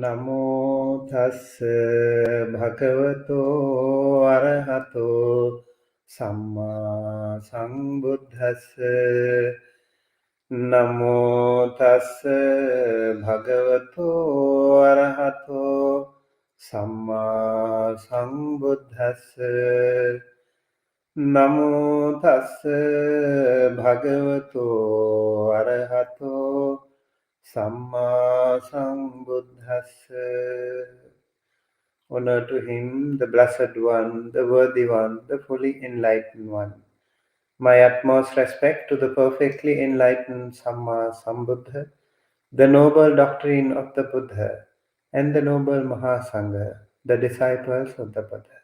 Namo tassa bhagavato arahato samma sambuddhassa. Namo tassa bhagavato arahato samma sambuddhassa. Namo tassa bhagavato arahato Samma Sambuddhassa. Honor to him, the Blessed One, the Worthy One, the fully enlightened one. My utmost respect to the perfectly enlightened Samma Sambuddha, the noble doctrine of the Buddha, and the noble Mahasangha, the disciples of the Buddha.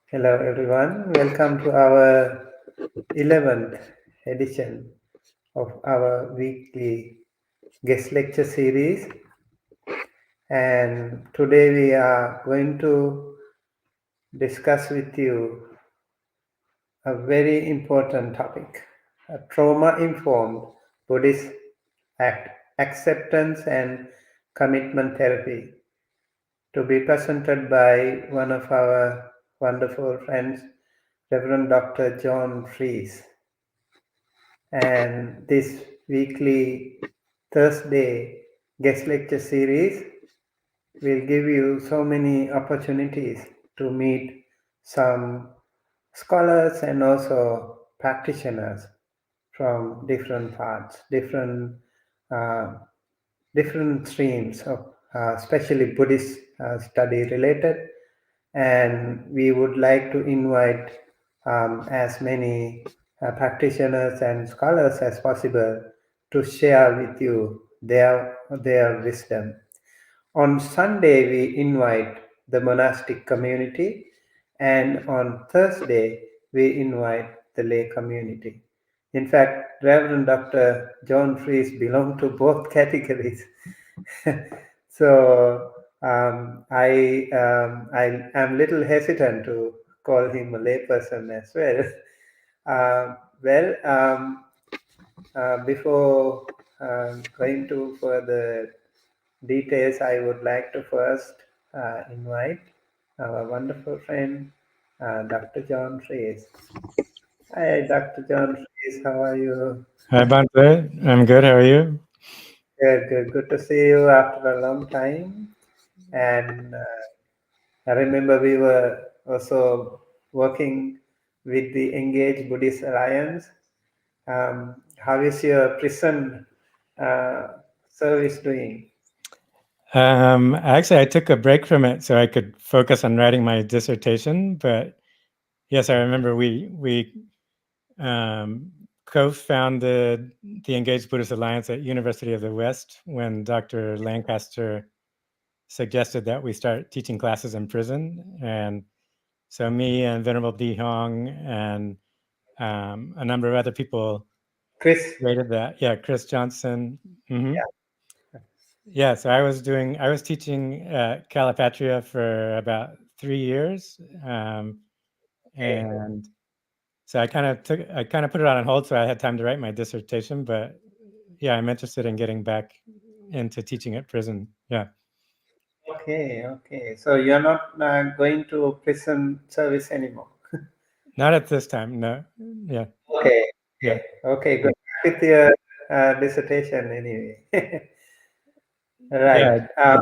Hello everyone, welcome to our 11th edition of our weekly guest lecture series, and today we are going to discuss with you a very important topic, a trauma-informed Buddhist acceptance and commitment therapy, to be presented by one of our wonderful friends, Reverend Doctor John Freese. And this weekly Thursday guest lecture series will give you so many opportunities to meet some scholars and also practitioners from different parts, different streams of especially Buddhist study related. And we would like to invite as many practitioners and scholars as possible to share with you their wisdom. On Sunday, we invite the monastic community, and on Thursday, we invite the lay community. In fact, Reverend Dr. John Freese belonged to both categories. So I am little hesitant to call him a layperson as well. Before going to further details, I would like to first invite our wonderful friend, Dr. John Freese. Hi, Dr. John Freese, how are you? Hi, Bante. I'm good. How are you? Good to see you after a long time. And I remember we were also working with the Engaged Buddhist Alliance. How is your prison service doing? Actually, I took a break from it so I could focus on writing my dissertation. But yes, I remember we co-founded the Engaged Buddhist Alliance at University of the West when Dr. Lancaster suggested that we start teaching classes in prison. And so me and Venerable Di Hong and a number of other people created that. Yeah, Chris Johnson. Mm-hmm. Yeah, so I was teaching at Calipatria for about 3 years, and so I kind of put it on hold, so I had time to write my dissertation. But yeah, I'm interested in getting back into teaching at prison. Yeah. Okay. So you're not going to prison service anymore? Not at this time, no. Yeah. Okay. Yeah. Okay. Good with your dissertation anyway. Right. Yeah.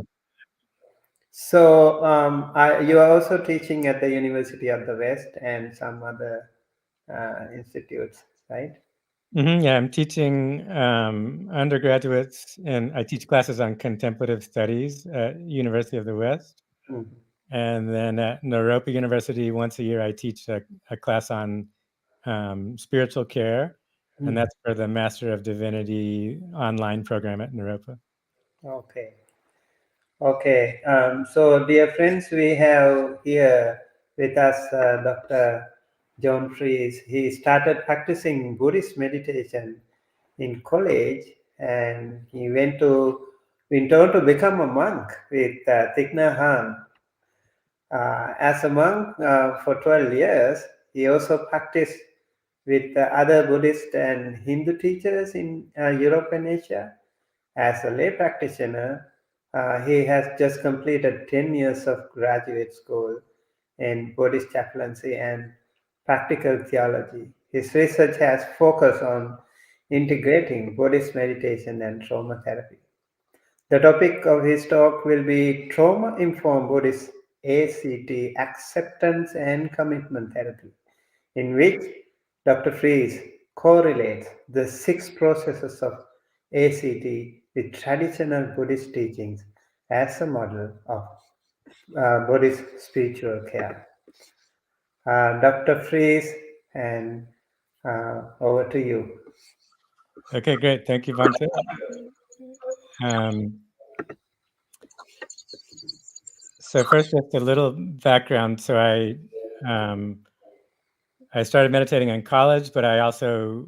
So you are also teaching at the University of the West and some other institutes, right? Mm-hmm, yeah, I'm teaching undergraduates, and I teach classes on contemplative studies at University of the West. Mm-hmm. And then at Naropa University, once a year, I teach a class on spiritual care, and that's for the Master of Divinity online program at Naropa. Okay. So, dear friends, we have here with us Dr. John Freese. He started practicing Buddhist meditation in college, and he went on to become a monk with Thich Nhat Hanh. As a monk for 12 years, he also practiced with other Buddhist and Hindu teachers in Europe and Asia. As a lay practitioner, He has just completed 10 years of graduate school in Buddhist chaplaincy and practical theology. His research has focused on integrating Buddhist meditation and trauma therapy. The topic of his talk will be Trauma Informed Buddhist ACT Acceptance and Commitment Therapy, in which Dr. Freese correlates the 6 processes of ACT with traditional Buddhist teachings as a model of Buddhist spiritual care. Dr. Freese, and over to you. Okay, great. Thank you, Bhante. So first, just a little background. So I started meditating in college, but I also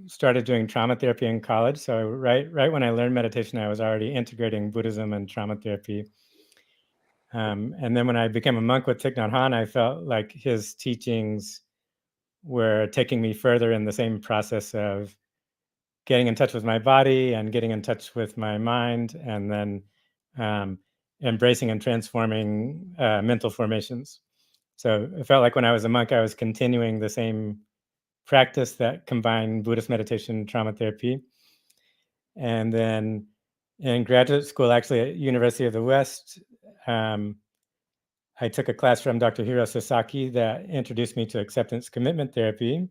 started doing trauma therapy in college. So right when I learned meditation, I was already integrating Buddhism and trauma therapy. And then when I became a monk with Thich Nhat Hanh, I felt like his teachings were taking me further in the same process of getting in touch with my body and getting in touch with my mind, and then embracing and transforming mental formations. So it felt like when I was a monk, I was continuing the same practice that combined Buddhist meditation and trauma therapy. And then in graduate school, actually at University of the West, I took a class from Dr. Hiro Sasaki that introduced me to acceptance commitment therapy.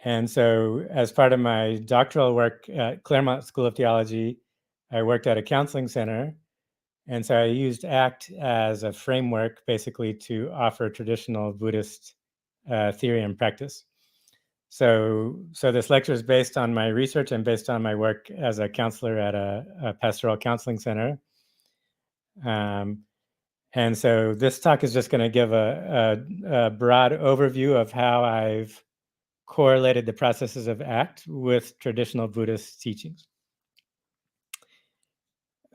And so as part of my doctoral work at Claremont School of Theology, I worked at a counseling center. And so I used ACT as a framework basically to offer traditional Buddhist theory and practice. So this lecture is based on my research and based on my work as a counselor at a pastoral counseling center. And so this talk is just going to give a broad overview of how I've correlated the processes of ACT with traditional Buddhist teachings.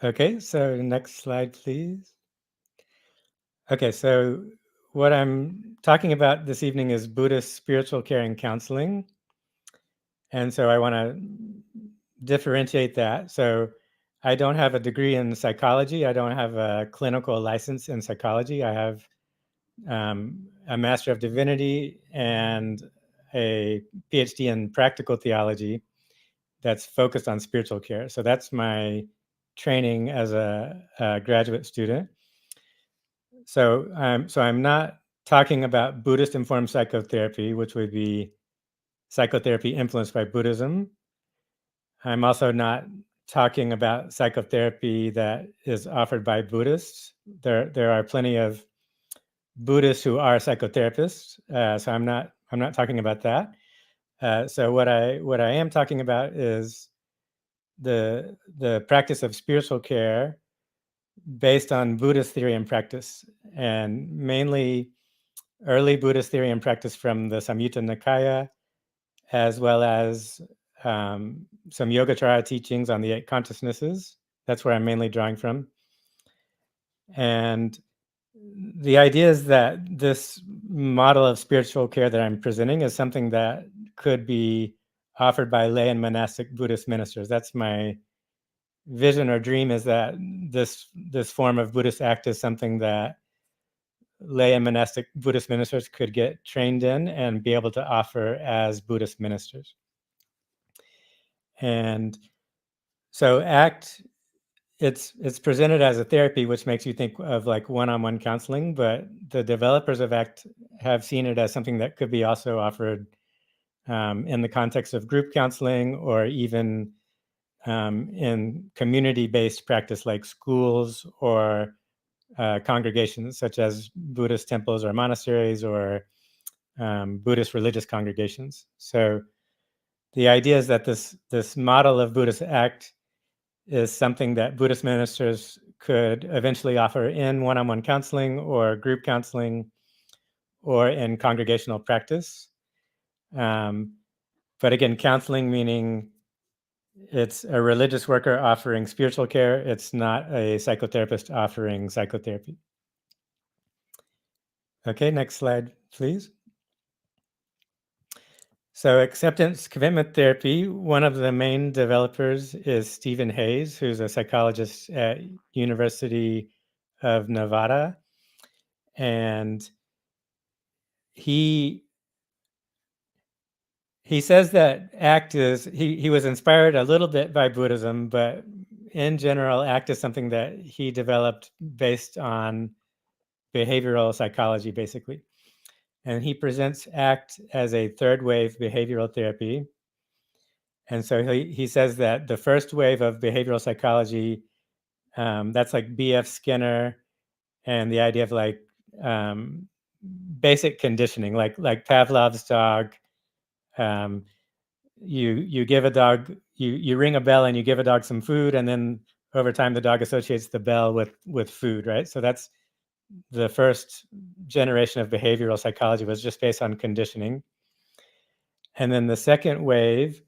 Okay, so next slide, please. Okay, so what I'm talking about this evening is Buddhist spiritual care and counseling. And so I want to differentiate that. So I don't have a degree in psychology. I don't have a clinical license in psychology. I have a Master of Divinity and a PhD in practical theology that's focused on spiritual care. So that's my training as a graduate student. So I'm not talking about Buddhist informed psychotherapy, which would be psychotherapy influenced by Buddhism. I'm also not talking about psychotherapy that is offered by Buddhists. There are plenty of Buddhists who are psychotherapists, so I'm not talking about that. So what I am talking about is the practice of spiritual care based on Buddhist theory and practice, and mainly early Buddhist theory and practice from the Samyutta Nikaya, as well as some Yogacara teachings on the 8 consciousnesses. That's where I'm mainly drawing from. And the idea is that this model of spiritual care that I'm presenting is something that could be offered by lay and monastic Buddhist ministers. That's my vision or dream, is that this form of Buddhist ACT is something that lay and monastic Buddhist ministers could get trained in and be able to offer as Buddhist ministers. And so ACT, it's presented as a therapy, which makes you think of like one-on-one counseling, but the developers of ACT have seen it as something that could be also offered in the context of group counseling, or even in community-based practice like schools or congregations such as Buddhist temples or monasteries, or Buddhist religious congregations. So the idea is that this model of Buddhist ACT is something that Buddhist ministers could eventually offer in one-on-one counseling or group counseling or in congregational practice. But again, counseling meaning it's a religious worker offering spiritual care. It's not a psychotherapist offering psychotherapy. Okay, next slide, please. So acceptance commitment therapy, one of the main developers is Stephen Hayes, who's a psychologist at University of Nevada. And he says that ACT is, he was inspired a little bit by Buddhism, but in general, ACT is something that he developed based on behavioral psychology, basically. And he presents ACT as a third wave behavioral therapy. And so he says that the first wave of behavioral psychology, that's like B.F. Skinner and the idea of like basic conditioning, like Pavlov's dog. You give a dog, you ring a bell and you give a dog some food, and then over time the dog associates the bell with food, right? So that's the first generation of behavioral psychology, was just based on conditioning. And then the second wave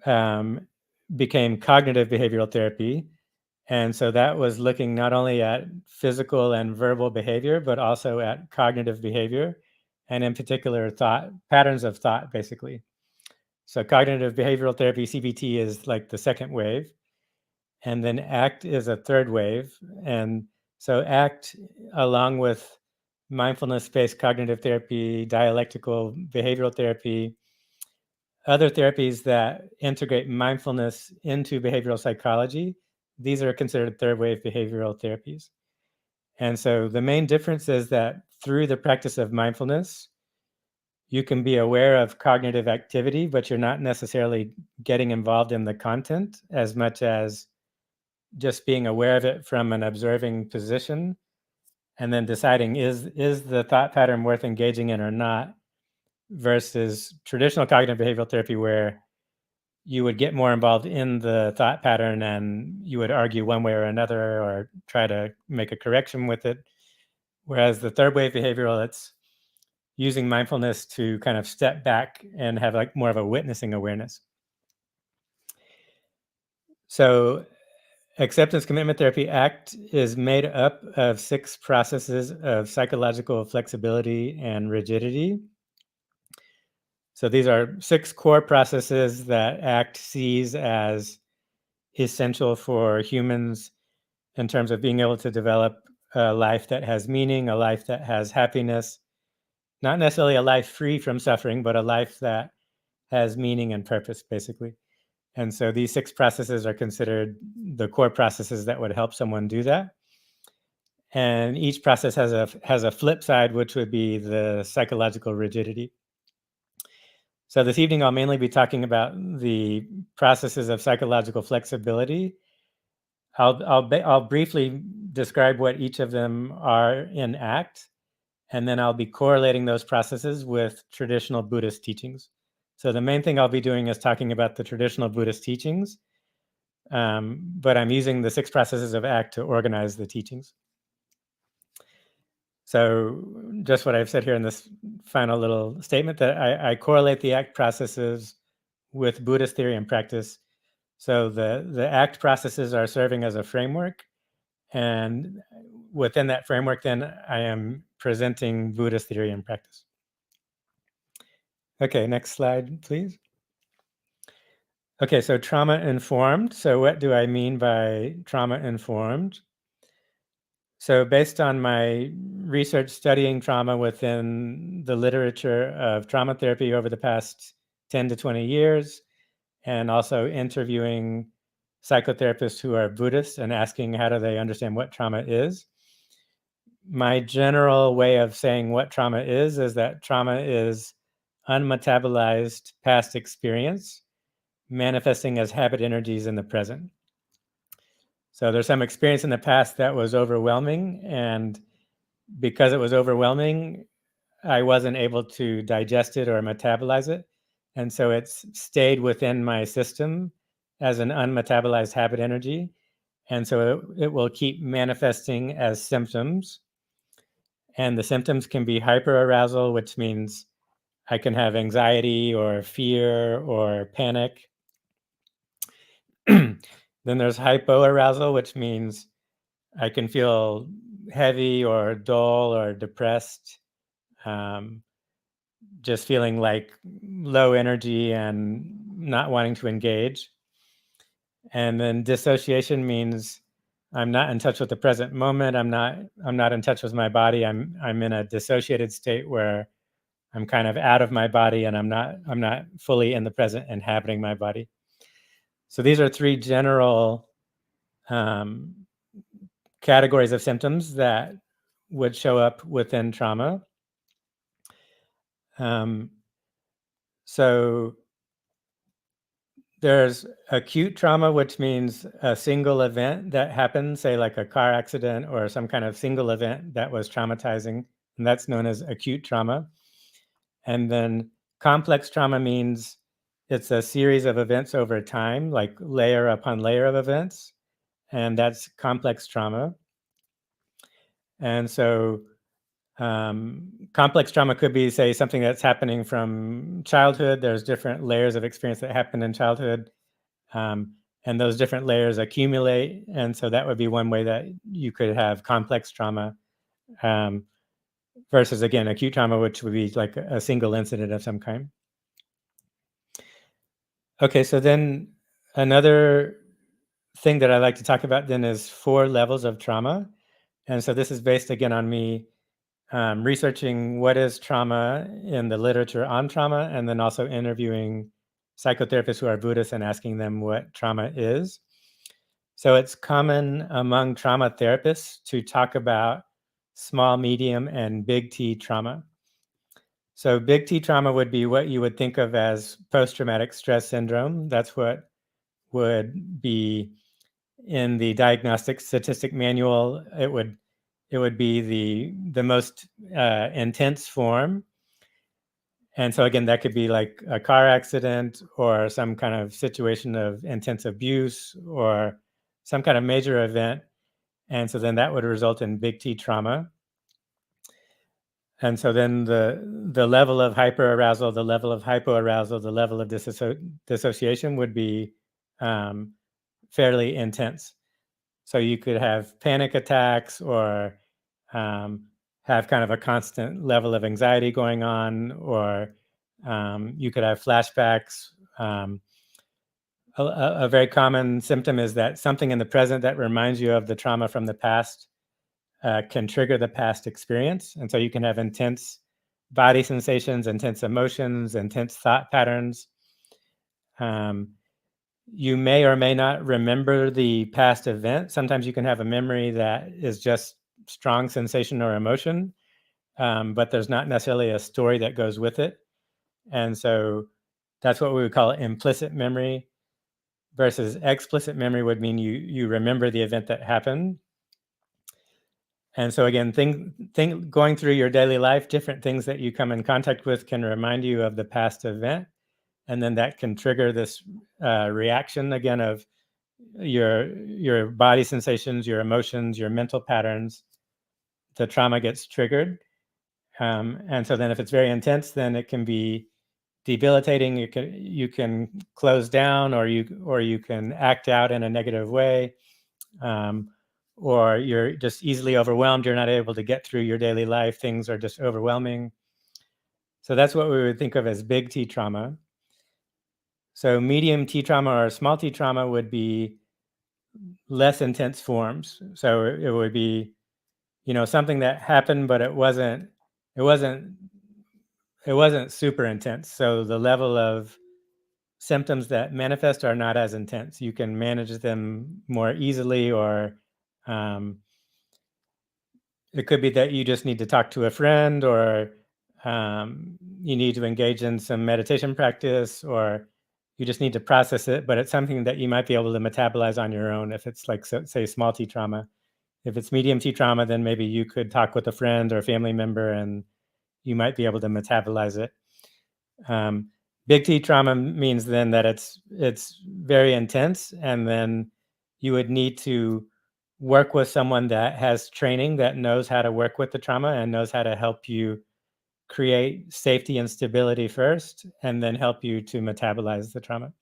became cognitive behavioral therapy. And so that was looking not only at physical and verbal behavior, but also at cognitive behavior, and in particular patterns of thought, basically. So cognitive behavioral therapy, CBT, is like the second wave. And then ACT is a third wave. And so ACT, along with mindfulness-based cognitive therapy, dialectical behavioral therapy, other therapies that integrate mindfulness into behavioral psychology, these are considered third wave behavioral therapies. And so the main difference is that through the practice of mindfulness, you can be aware of cognitive activity, but you're not necessarily getting involved in the content as much as just being aware of it from an observing position, and then deciding, is the thought pattern worth engaging in or not, versus traditional cognitive behavioral therapy, where you would get more involved in the thought pattern and you would argue one way or another or try to make a correction with it. Whereas the third wave behavioral, it's using mindfulness to kind of step back and have like more of a witnessing awareness. So acceptance commitment therapy ACT is made up of 6 processes of psychological flexibility and rigidity. So these are 6 core processes that ACT sees as essential for humans in terms of being able to develop a life that has meaning, a life that has happiness, not necessarily a life free from suffering, but a life that has meaning and purpose, basically. And so these 6 processes are considered the core processes that would help someone do that. And each process has a flip side, which would be the psychological rigidity. So this evening, I'll mainly be talking about the processes of psychological flexibility. I'll briefly describe what each of them are in ACT, and then I'll be correlating those processes with traditional Buddhist teachings. So the main thing I'll be doing is talking about the traditional Buddhist teachings, but I'm using the 6 processes of ACT to organize the teachings. So just what I've said here in this final little statement, that I correlate the ACT processes with Buddhist theory and practice. So the ACT processes are serving as a framework, and within that framework, then I am presenting Buddhist theory and practice. Okay, next slide, please. Okay, so trauma-informed. So what do I mean by trauma-informed? So based on my research studying trauma within the literature of trauma therapy over the past 10 to 20 years, and also interviewing psychotherapists who are Buddhists and asking how do they understand what trauma is, my general way of saying what trauma is that trauma is unmetabolized past experience manifesting as habit energies in the present. So there's some experience in the past that was overwhelming, and because it was overwhelming, I wasn't able to digest it or metabolize it. And so it's stayed within my system as an unmetabolized habit energy. And so it will keep manifesting as symptoms. And the symptoms can be hyperarousal, which means I can have anxiety or fear or panic. Then there's hypoarousal, which means I can feel heavy or dull or depressed. just feeling like low energy and not wanting to engage. And then dissociation means I'm not in touch with the present moment. I'm not in touch with my body. I'm in a dissociated state where I'm kind of out of my body, and I'm not fully in the present, inhabiting my body. So these are three general categories of symptoms that would show up within trauma. So there's acute trauma, which means a single event that happened, say like a car accident or some kind of single event that was traumatizing, and that's known as acute trauma. And then complex trauma means it's a series of events over time, like layer upon layer of events, and that's complex trauma. And so complex trauma could be, say, something that's happening from childhood. There's different layers of experience that happen in childhood. And those different layers accumulate. And so that would be one way that you could have complex trauma versus, again, acute trauma, which would be like a single incident of some kind. Okay, so then another thing that I like to talk about then is 4 levels of trauma. And so this is based, again, on me researching what is trauma in the literature on trauma, and then also interviewing psychotherapists who are Buddhists and asking them what trauma is. So it's common among trauma therapists to talk about small, medium, and big T trauma. So big T trauma would be what you would think of as post-traumatic stress syndrome. That's what would be in the diagnostic statistic manual. It would be the most intense form. And so again, that could be like a car accident or some kind of situation of intense abuse or some kind of major event. And so then that would result in big T trauma. And so then the level of hyperarousal, the level of hypoarousal, the level of dissociation would be fairly intense. So you could have panic attacks or have kind of a constant level of anxiety going on, or you could have flashbacks. A very common symptom is that something in the present that reminds you of the trauma from the past can trigger the past experience. And so you can have intense body sensations, intense emotions, intense thought patterns. You may or may not remember the past event. Sometimes you can have a memory that is just strong sensation or emotion, but there's not necessarily a story that goes with it. And so that's what we would call implicit memory, versus explicit memory would mean you remember the event that happened. And so again, going through your daily life, different things that you come in contact with can remind you of the past event. And then that can trigger this reaction again of your body sensations, your emotions, your mental patterns. The trauma gets triggered. And so then if it's very intense, then it can be debilitating. You can close down, or you can act out in a negative way. Or you're just easily overwhelmed. You're not able to get through your daily life. Things are just overwhelming. So that's what we would think of as big T trauma. So medium T trauma or small T trauma would be less intense forms. So it would be, something that happened, but it wasn't super intense. So the level of symptoms that manifest are not as intense. You can manage them more easily, or it could be that you just need to talk to a friend, or you need to engage in some meditation practice, or you just need to process it, but it's something that you might be able to metabolize on your own if it's like, say, small T trauma. If it's medium T trauma, then maybe you could talk with a friend or a family member and you might be able to metabolize it. Big T trauma means then that it's very intense, and then you would need to work with someone that has training, that knows how to work with the trauma and knows how to help you create safety and stability first, and then help you to metabolize the trauma.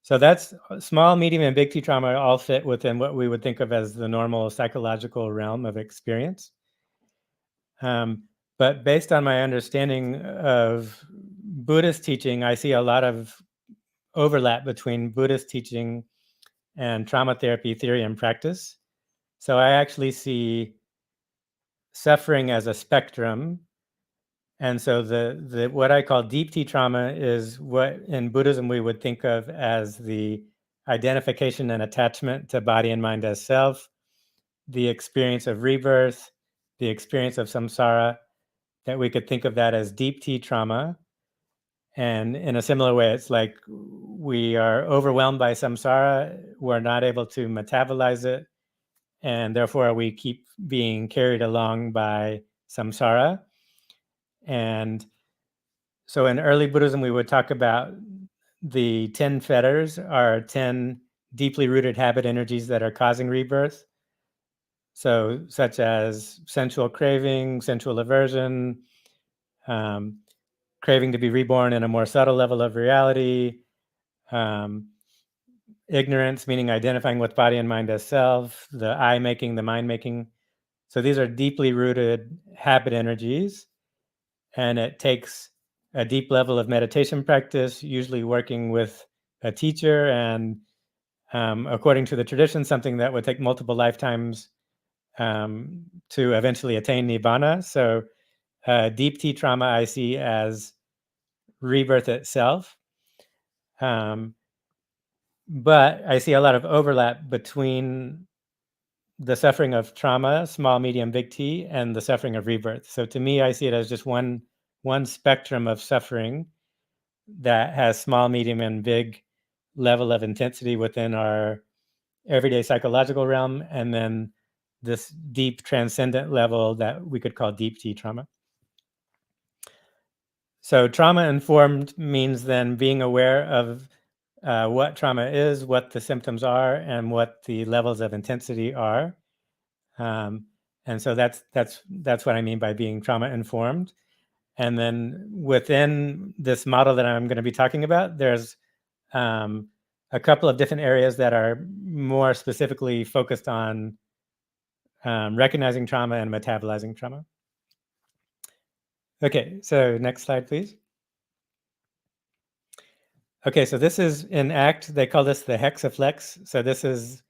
So that's small, medium, and big T trauma all fit within what we would think of as the normal psychological realm of experience. But based on my understanding of Buddhist teaching, I see a lot of overlap between Buddhist teaching and trauma therapy theory and practice. So I actually see suffering as a spectrum. And so the what I call deep T trauma is what in Buddhism we would think of as the identification and attachment to body and mind as self, the experience of rebirth, the experience of samsara, that we could think of that as deep T trauma. And in a similar way, it's like we are overwhelmed by samsara, we're not able to metabolize it, and therefore we keep being carried along by samsara. And so in early Buddhism, we would talk about the 10 fetters are 10 deeply rooted habit energies that are causing rebirth. So such as sensual craving, sensual aversion, craving to be reborn in a more subtle level of reality, ignorance, meaning identifying with body and mind as self, the I making, the mind making. So these are deeply rooted habit energies, and it takes a deep level of meditation practice, usually working with a teacher, and according to the tradition, something that would take multiple lifetimes to eventually attain nibbana. So deep T trauma I see as rebirth itself. But I see a lot of overlap between the suffering of trauma, small, medium, big T, and the suffering of rebirth. So to me, I see it as just one spectrum of suffering that has small, medium, and big level of intensity within our everyday psychological realm, and then this deep transcendent level that we could call deep T trauma. So trauma-informed means then being aware of what trauma is, what the symptoms are, and what the levels of intensity are. And so that's what I mean by being trauma-informed. And then within this model that I'm going to be talking about, there's a couple of different areas that are more specifically focused on recognizing trauma and metabolizing trauma. Okay, so next slide, please. Okay, so this is in ACT. They call this the hexaflex. So this is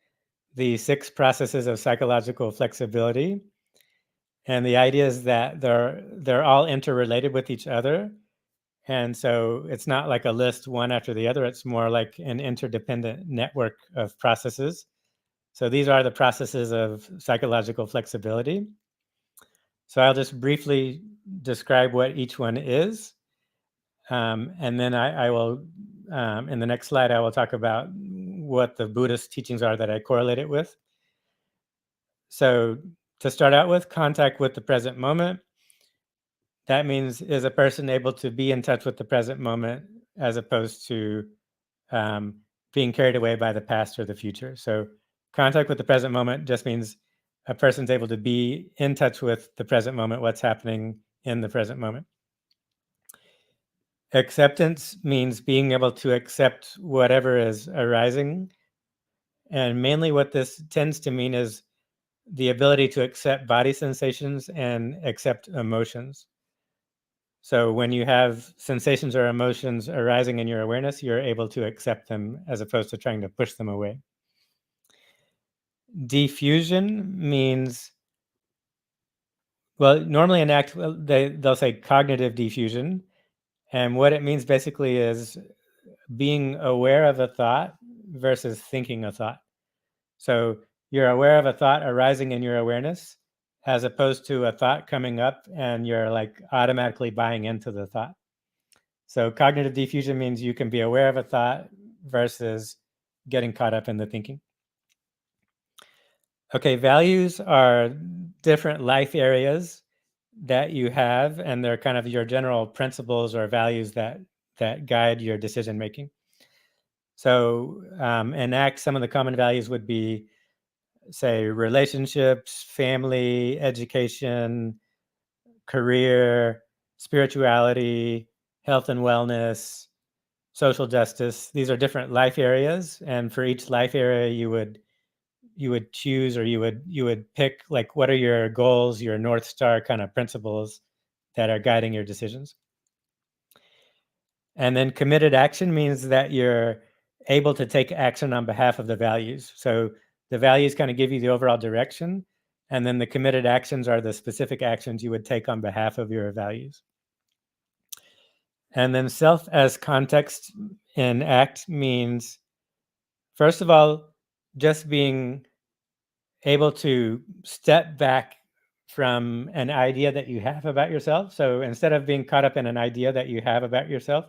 the 6 processes of psychological flexibility. And the idea is that they're all interrelated with each other. And so it's not like a list one after the other. It's more like an interdependent network of processes. So these are the processes of psychological flexibility. So I'll just briefly describe what each one is. And then I will, in the next slide, I will talk about what the Buddhist teachings are that I correlate it with. So to start out with, contact with the present moment. That means, is a person able to be in touch with the present moment as opposed to being carried away by the past or the future? So contact with the present moment just means a person's able to be in touch with the present moment, what's happening in the present moment. Acceptance means being able to accept whatever is arising. And mainly what this tends to mean is the ability to accept body sensations and accept emotions. So when you have sensations or emotions arising in your awareness, you're able to accept them as opposed to trying to push them away. Diffusion means, well, normally in ACT, they'll say cognitive diffusion. And what it means basically is being aware of a thought versus thinking a thought. So you're aware of a thought arising in your awareness as opposed to a thought coming up and you're like automatically buying into the thought. So cognitive diffusion means you can be aware of a thought versus getting caught up in the thinking. Okay, values are different life areas that you have, and they're kind of your general principles or values that guide your decision making. So in ACT, some of the common values would be, say, relationships, family, education, career, spirituality, health and wellness, social justice. These are different life areas, and for each life area, you would choose, or you would pick, like, what are your goals, your North Star kind of principles that are guiding your decisions. And then committed action means that you're able to take action on behalf of the values. So the values kind of give you the overall direction, and then the committed actions are the specific actions you would take on behalf of your values. And then self as context in ACT means, first of all, just being able to step back from an idea that you have about yourself. So instead of being caught up in an idea that you have about yourself,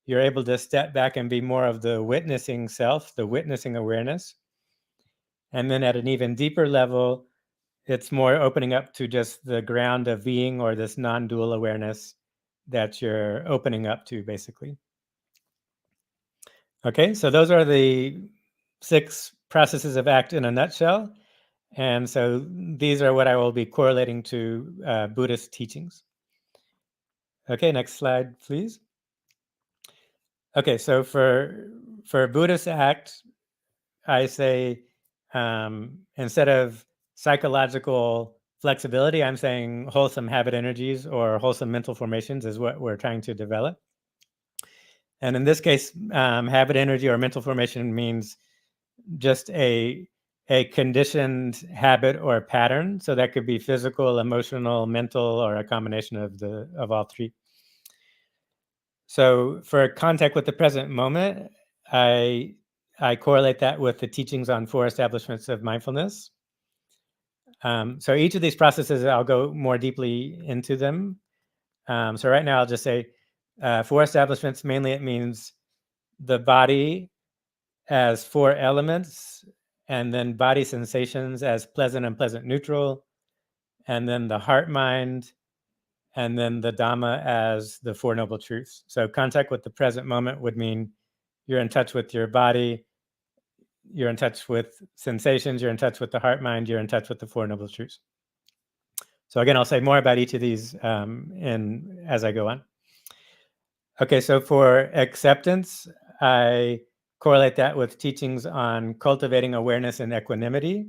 you're able to step back and be more of the witnessing self, the witnessing awareness. And then at an even deeper level, it's more opening up to just the ground of being, or this non-dual awareness that you're opening up to, basically. Okay, so those are the 6 processes of ACT in a nutshell. And so these are what I will be correlating to Buddhist teachings. Okay, next slide, please. Okay, so for Buddhist ACT, I say instead of psychological flexibility, I'm saying wholesome habit energies or wholesome mental formations is what we're trying to develop. And in this case, habit energy or mental formation means just a conditioned habit or pattern. So that could be physical, emotional, mental, or a combination of all 3. So for contact with the present moment, I correlate that with the teachings on 4 establishments of mindfulness. So each of these processes, I'll go more deeply into them. So right now I'll just say 4 establishments. Mainly it means the body as 4 elements, and then body sensations as pleasant and pleasant neutral, and then the heart mind, and then the Dhamma as the 4 noble truths. So contact with the present moment would mean you're in touch with your body, you're in touch with sensations, you're in touch with the heart mind, you're in touch with the 4 noble truths. So again, I'll say more about each of these as I go on. Okay, so for acceptance, I correlate that with teachings on cultivating awareness and equanimity.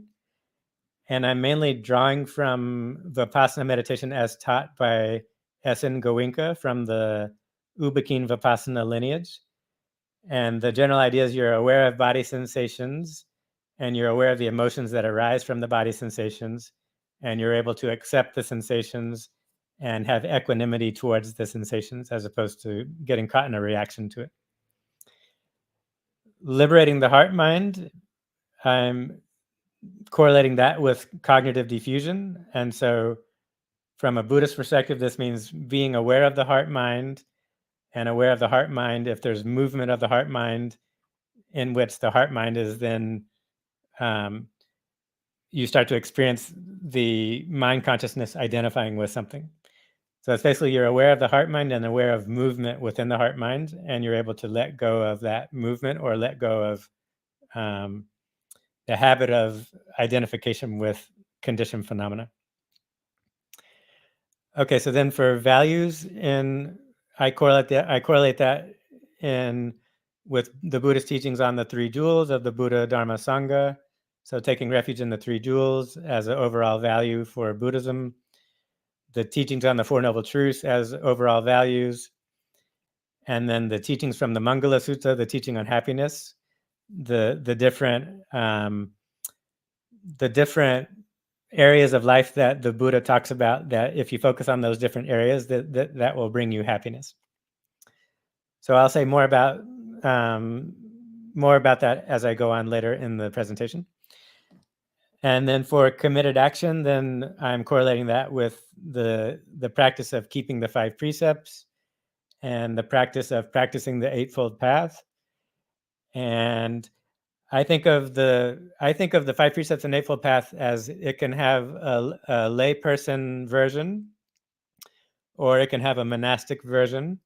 And I'm mainly drawing from Vipassana meditation as taught by S.N. Goenka from the Ubekin Vipassana lineage. And the general idea is you're aware of body sensations, and you're aware of the emotions that arise from the body sensations, and you're able to accept the sensations and have equanimity towards the sensations as opposed to getting caught in a reaction to it. Liberating the heart mind, I'm correlating that with cognitive diffusion. And so from a Buddhist perspective, this means being aware of the heart mind, and aware of the heart mind if there's movement of the heart mind, in which the heart mind is then you start to experience the mind consciousness identifying with something. So it's basically you're aware of the heart mind and aware of movement within the heart mind, and you're able to let go of that movement or let go of the habit of identification with conditioned phenomena. Okay, so then for values, I correlate that with the Buddhist teachings on the 3 jewels of the Buddha, Dharma, Sangha. So taking refuge in the 3 jewels as an overall value for Buddhism, the teachings on the 4 noble truths as overall values, and then the teachings from the Mangala Sutta, the teaching on happiness, the different areas of life that the Buddha talks about, that if you focus on those different areas, that will bring you happiness. So I'll say more about that as I go on later in the presentation. And then for committed action, then I'm correlating that with the practice of keeping the 5 precepts and the practice of practicing the Eightfold Path. And I think of the 5 precepts and Eightfold Path as it can have a layperson version, or it can have a monastic version.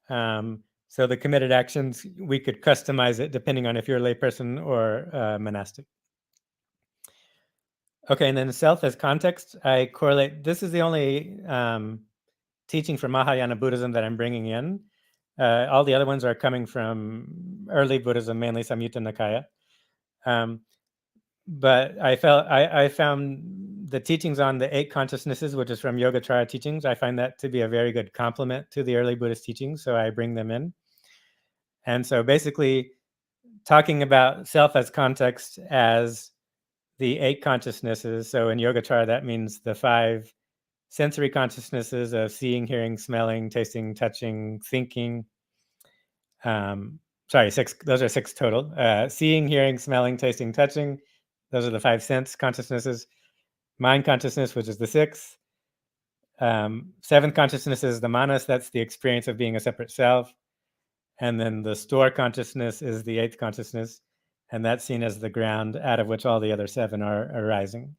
So the committed actions, we could customize it depending on if you're a layperson or monastic. Okay, and then self as context, I correlate. This is the only teaching from Mahayana Buddhism that I'm bringing in. All the other ones are coming from early Buddhism, mainly Samyutta Nikaya. But I found the teachings on the 8 consciousnesses, which is from Yogacara teachings, I find that to be a very good complement to the early Buddhist teachings, so I bring them in. And so basically, talking about self as context as the 8 consciousnesses. So in Yogacara, that means the 5 sensory consciousnesses of seeing, hearing, smelling, tasting, touching, thinking. Sorry, 6. Those are 6 total. Seeing, hearing, smelling, tasting, touching. Those are the 5 sense consciousnesses. Mind consciousness, which is the 6th. 7th consciousness is the manas. That's the experience of being a separate self. And then the store consciousness is the 8th consciousness. And that's seen as the ground out of which all the other 7 are arising.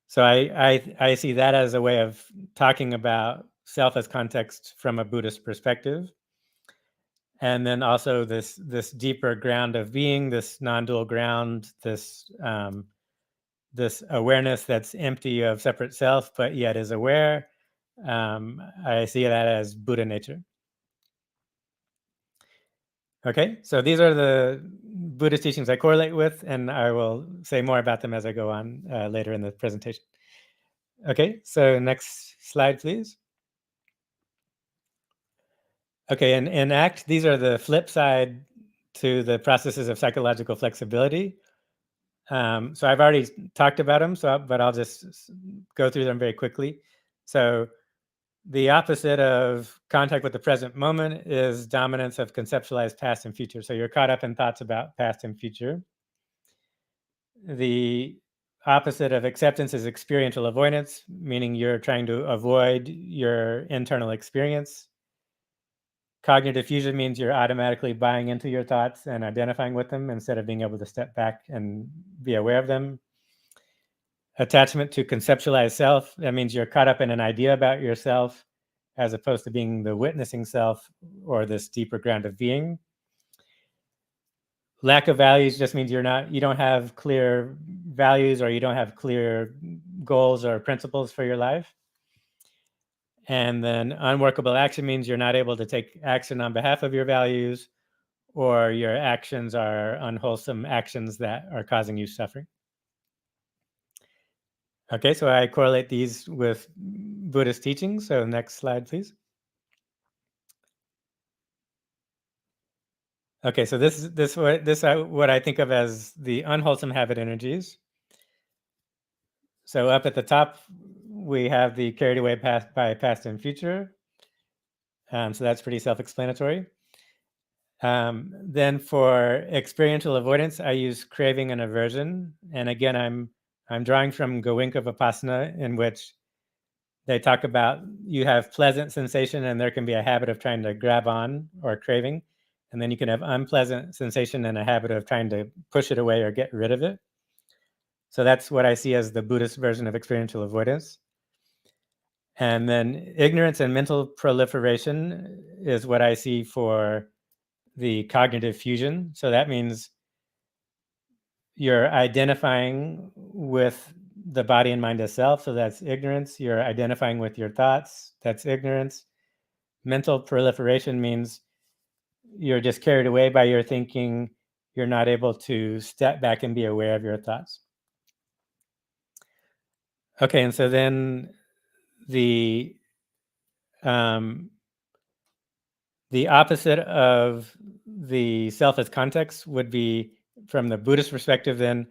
So I see that as a way of talking about self as context from a Buddhist perspective. And then also this deeper ground of being, this non-dual ground, this awareness that's empty of separate self, but yet is aware. I see that as Buddha nature. Okay, so these are the Buddhist teachings I correlate with, and I will say more about them as I go on later in the presentation. Okay, so next slide, please. Okay, in ACT, these are the flip side to the processes of psychological flexibility. So I've already talked about them, but I'll just go through them very quickly. So the opposite of contact with the present moment is dominance of conceptualized past and future. So you're caught up in thoughts about past and future. The opposite of acceptance is experiential avoidance, meaning you're trying to avoid your internal experience. Cognitive fusion means you're automatically buying into your thoughts and identifying with them instead of being able to step back and be aware of them. Attachment to conceptualized self, that means you're caught up in an idea about yourself as opposed to being the witnessing self or this deeper ground of being. Lack of values just means you don't have clear values, or you don't have clear goals or principles for your life. And then unworkable action means you're not able to take action on behalf of your values, or your actions are unwholesome actions that are causing you suffering. Okay, so I correlate these with Buddhist teachings. So next slide, please. Okay, so this is what I think of as the unwholesome habit energies. So up at the top, we have the carried away by past and future. So that's pretty self-explanatory. Then for experiential avoidance, I use craving and aversion. And again, I'm drawing from Goenka Vipassana, in which they talk about you have pleasant sensation and there can be a habit of trying to grab on or craving. And then you can have unpleasant sensation and a habit of trying to push it away or get rid of it. So that's what I see as the Buddhist version of experiential avoidance. And then ignorance and mental proliferation is what I see for the cognitive fusion. So that means you're identifying with the body and mind as self. So that's ignorance. You're identifying with your thoughts. That's ignorance. Mental proliferation means you're just carried away by your thinking. You're not able to step back and be aware of your thoughts. Okay, and so then the opposite of the self as context would be, from the Buddhist perspective, then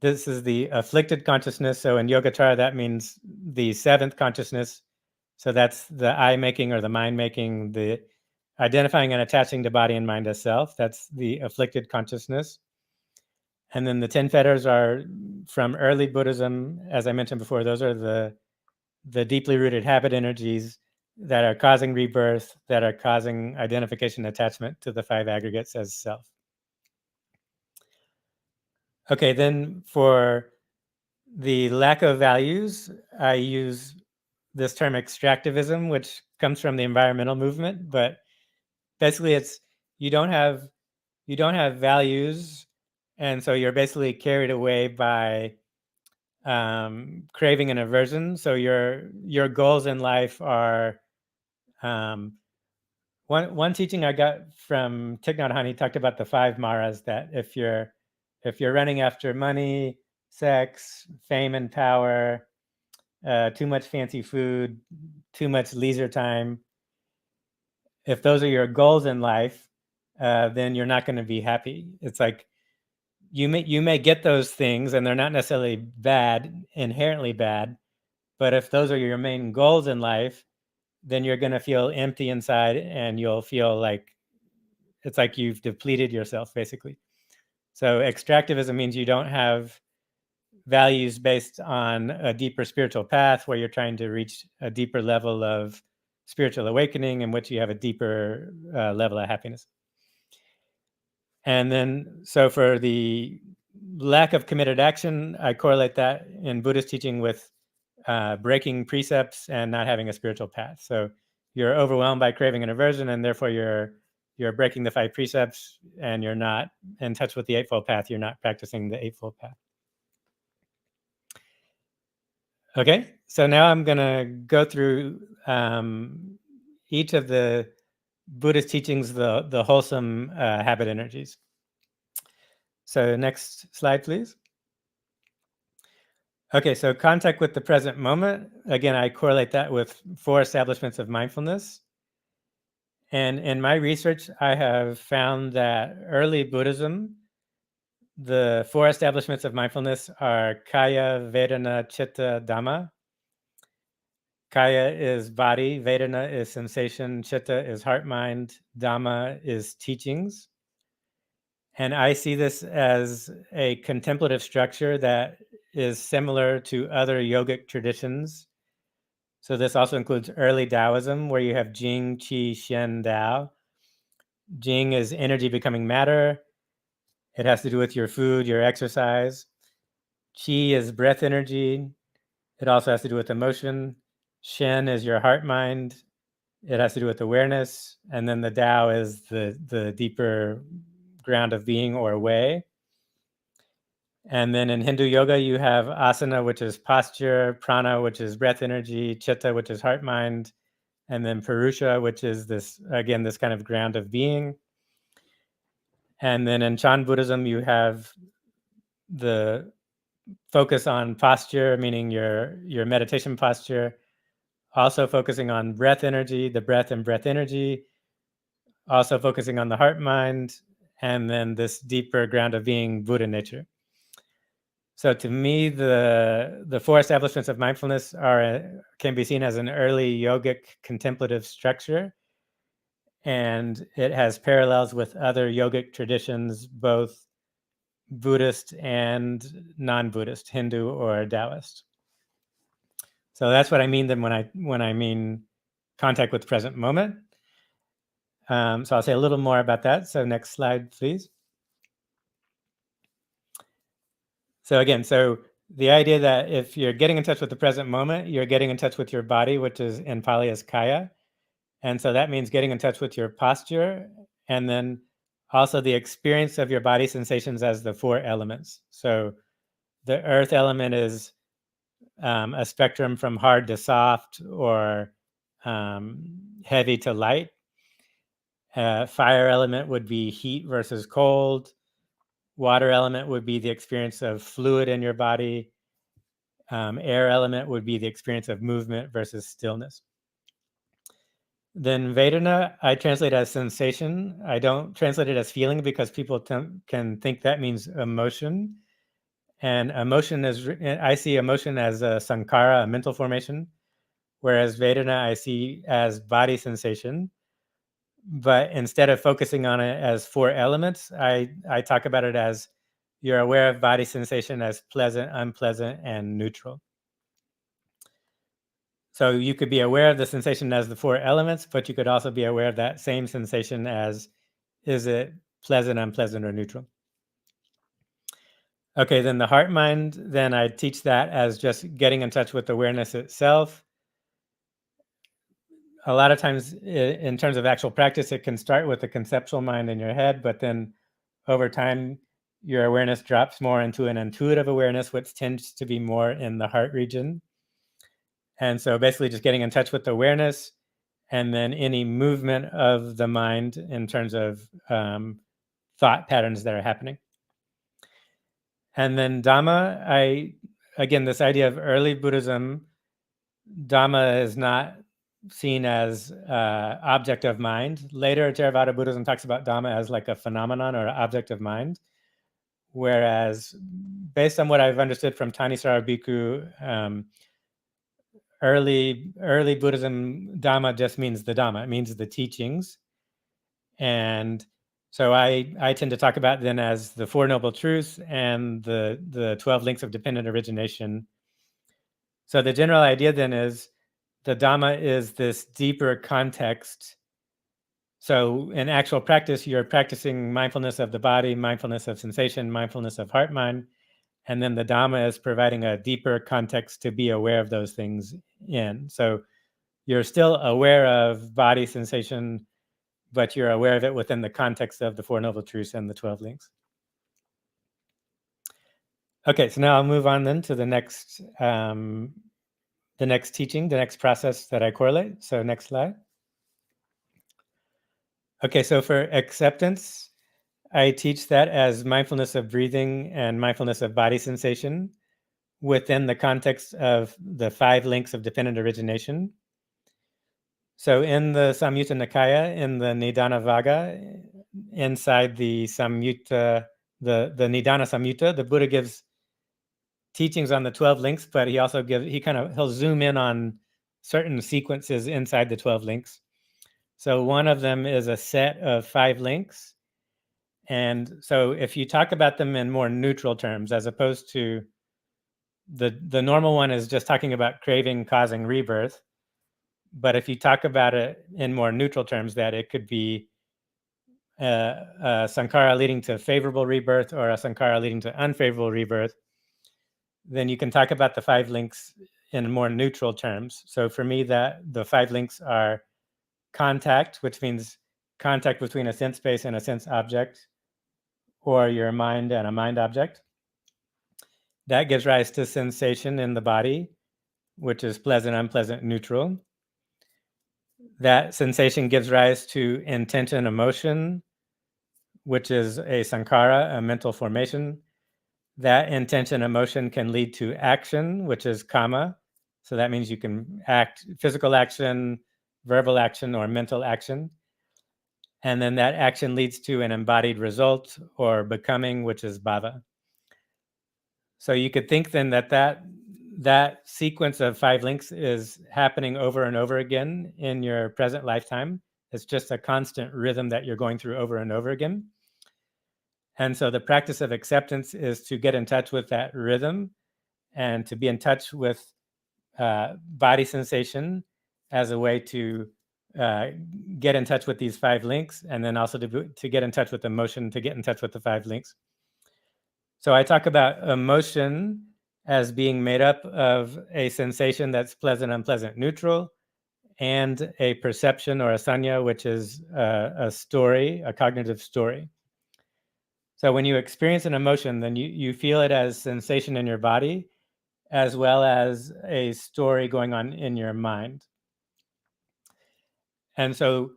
this is the afflicted consciousness. So in Yogacara, that means the 7th consciousness. So that's the I making or the mind making, the identifying and attaching to body and mind as self. That's the afflicted consciousness. And then the 10 fetters are from early Buddhism. As I mentioned before, those are the deeply rooted habit energies that are causing rebirth, that are causing identification attachment to the 5 aggregates as self. Okay, then for the lack of values, I use this term extractivism, which comes from the environmental movement, but basically it's you don't have values, and so you're basically carried away by craving and aversion. So your goals in life are one teaching I got from Thich Nhat Hanh. He talked about the 5 maras, that if you're running after money, sex, fame and power, too much fancy food, too much leisure time. If those are your goals in life, then you're not going to be happy. It's like you may get those things, and they're not necessarily bad, inherently bad, but if those are your main goals in life, then you're going to feel empty inside, and you'll feel like it's like you've depleted yourself, basically. So extractivism means you don't have values based on a deeper spiritual path where you're trying to reach a deeper level of spiritual awakening in which you have a deeper level of happiness. And then, so for the lack of committed action, I correlate that in Buddhist teaching with breaking precepts and not having a spiritual path. So you're overwhelmed by craving and aversion, and therefore you're breaking the 5 precepts, and you're not in touch with the Eightfold Path. You're not practicing the Eightfold Path. Okay, so now I'm going to go through each of the Buddhist teachings, the wholesome habit energies. So next slide, please. Okay, so contact with the present moment. Again, I correlate that with 4 establishments of mindfulness. And in my research, I have found that early Buddhism, the 4 establishments of mindfulness are Kaya, Vedana, Chitta, Dhamma. Kaya is body, Vedana is sensation, Chitta is heart, mind, Dhamma is teachings. And I see this as a contemplative structure that is similar to other yogic traditions. So this also includes early Taoism, where you have Jing, Qi, Shen, Dao. Jing is energy becoming matter. It has to do with your food, your exercise. Qi is breath energy. It also has to do with emotion. Shen is your heart, mind. It has to do with awareness. And then the Dao is the deeper ground of being or way. And then in Hindu yoga, you have asana, which is posture, prana, which is breath energy, chitta, which is heart, mind, and then purusha, which is this, again, this kind of ground of being. And then in Chan Buddhism, you have the focus on posture, meaning your meditation posture, also focusing on breath energy, the breath and breath energy, also focusing on the heart, mind, and then this deeper ground of being, Buddha nature. So to me, the 4 establishments of mindfulness can be seen as an early yogic contemplative structure, and it has parallels with other yogic traditions, both Buddhist and non-Buddhist, Hindu or Taoist. So that's what I mean then when I mean contact with the present moment. So I'll say a little more about that. So next slide, please. So again, the idea that if you're getting in touch with the present moment, you're getting in touch with your body, which is in Pali as kaya. And so that means getting in touch with your posture, and then also the experience of your body sensations as the 4 elements. So the earth element is a spectrum from hard to soft, or heavy to light. Fire element would be heat versus cold. Water element would be the experience of fluid in your body. Air element would be the experience of movement versus stillness. Then Vedana, I translate as sensation. I don't translate it as feeling because people can think that means emotion. And emotion is, I see emotion as a sankhara, a mental formation, whereas Vedana I see as body sensation. But instead of focusing on it as 4 elements, I talk about it as you're aware of body sensation as pleasant, unpleasant, and neutral. So you could be aware of the sensation as the 4 elements, but you could also be aware of that same sensation as, is it pleasant, unpleasant, or neutral? Okay, then the heart mind, then I teach that as just getting in touch with awareness itself. A lot of times in terms of actual practice, it can start with a conceptual mind in your head, but then over time, your awareness drops more into an intuitive awareness, which tends to be more in the heart region. And so basically just getting in touch with awareness, and then any movement of the mind in terms of thought patterns that are happening. And then Dhamma, again, this idea of early Buddhism, Dhamma is not seen as object of mind. Later, Theravada Buddhism talks about Dhamma as like a phenomenon or an object of mind. Whereas, based on what I've understood from Thanissaro Bhikkhu, early Buddhism, Dhamma just means the Dhamma. It means the teachings. And so I tend to talk about then as the Four Noble Truths and the 12 links of dependent origination. So the general idea then is the Dhamma is this deeper context. So in actual practice, you're practicing mindfulness of the body, mindfulness of sensation, mindfulness of heart, mind. And then the Dhamma is providing a deeper context to be aware of those things in. So you're still aware of body sensation, but you're aware of it within the context of the Four Noble Truths and the 12 links. Okay, so now I'll move on then to the next teaching, the next process that I correlate. So next slide. Okay, so for acceptance, I teach that as mindfulness of breathing and mindfulness of body sensation within the context of the 5 links of dependent origination. So in the Samyutta Nikaya, in the Nidana Vagga, inside the Samyutta, the Nidana Samyutta, the Buddha gives teachings on the 12 links, but he also he'll zoom in on certain sequences inside the 12 links. So one of them is a set of 5 links. And so if you talk about them in more neutral terms, as opposed to the normal one is just talking about craving causing rebirth. But if you talk about it in more neutral terms, that it could be a sankhara leading to favorable rebirth or a sankhara leading to unfavorable rebirth, then you can talk about the 5 links in more neutral terms. So for me, that the 5 links are contact, which means contact between a sense space and a sense object, or your mind and a mind object. That gives rise to sensation in the body, which is pleasant, unpleasant, neutral. That sensation gives rise to intention, emotion, which is a sankhara, a mental formation. That intention, emotion can lead to action, which is kamma. So that means you can act, physical action, verbal action, or mental action. And then that action leads to an embodied result or becoming, which is bhava. So you could think then that sequence of 5 links is happening over and over again in your present lifetime. It's just a constant rhythm that you're going through over and over again. And so the practice of acceptance is to get in touch with that rhythm and to be in touch with body sensation as a way to get in touch with these 5 links, and then also to get in touch with emotion, to get in touch with the 5 links. So I talk about emotion as being made up of a sensation that's pleasant, unpleasant, neutral, and a perception or a sanya, which is a story, a cognitive story. So when you experience an emotion, then you feel it as sensation in your body, as well as a story going on in your mind. And so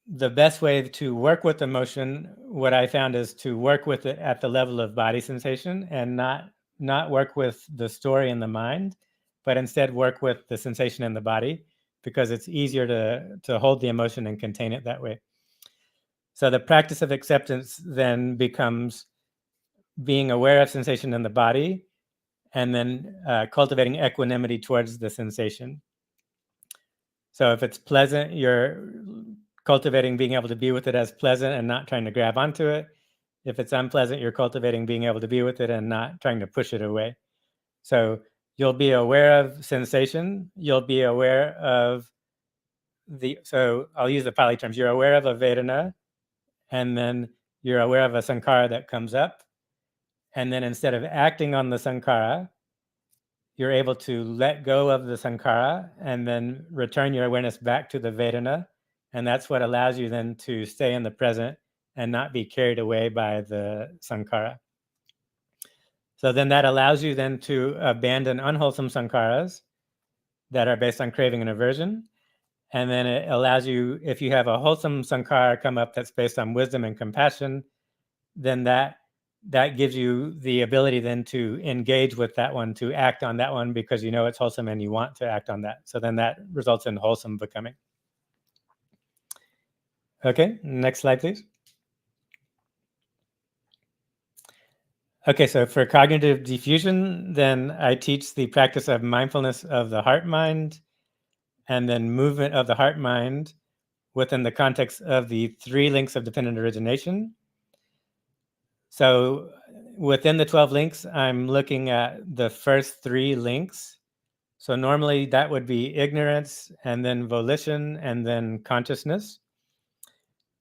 the best way to work with emotion, what I found, is to work with it at the level of body sensation and not work with the story in the mind, but instead work with the sensation in the body, because it's easier to hold the emotion and contain it that way. So the practice of acceptance then becomes being aware of sensation in the body and then cultivating equanimity towards the sensation. So if it's pleasant, you're cultivating being able to be with it as pleasant and not trying to grab onto it. If it's unpleasant, you're cultivating being able to be with it and not trying to push it away. So you'll be aware of sensation. You'll be aware of so I'll use the Pali terms. You're aware of a Vedana, and then you're aware of a sankhara that comes up. And then instead of acting on the sankhara, you're able to let go of the sankhara and then return your awareness back to the Vedana. And that's what allows you then to stay in the present and not be carried away by the sankhara. So then that allows you then to abandon unwholesome sankharas that are based on craving and aversion. And then it allows you, if you have a wholesome sankhara come up that's based on wisdom and compassion, then that that gives you the ability then to engage with that one, to act on that one, because you know it's wholesome and you want to act on that. So then that results in wholesome becoming. Okay, next slide, please. Okay, so for cognitive diffusion, then I teach the practice of mindfulness of the heart-mind, and then movement of the heart-mind within the context of the 3 links of dependent origination. So within the 12 links, I'm looking at the first 3 links. So normally that would be ignorance, and then volition, and then consciousness.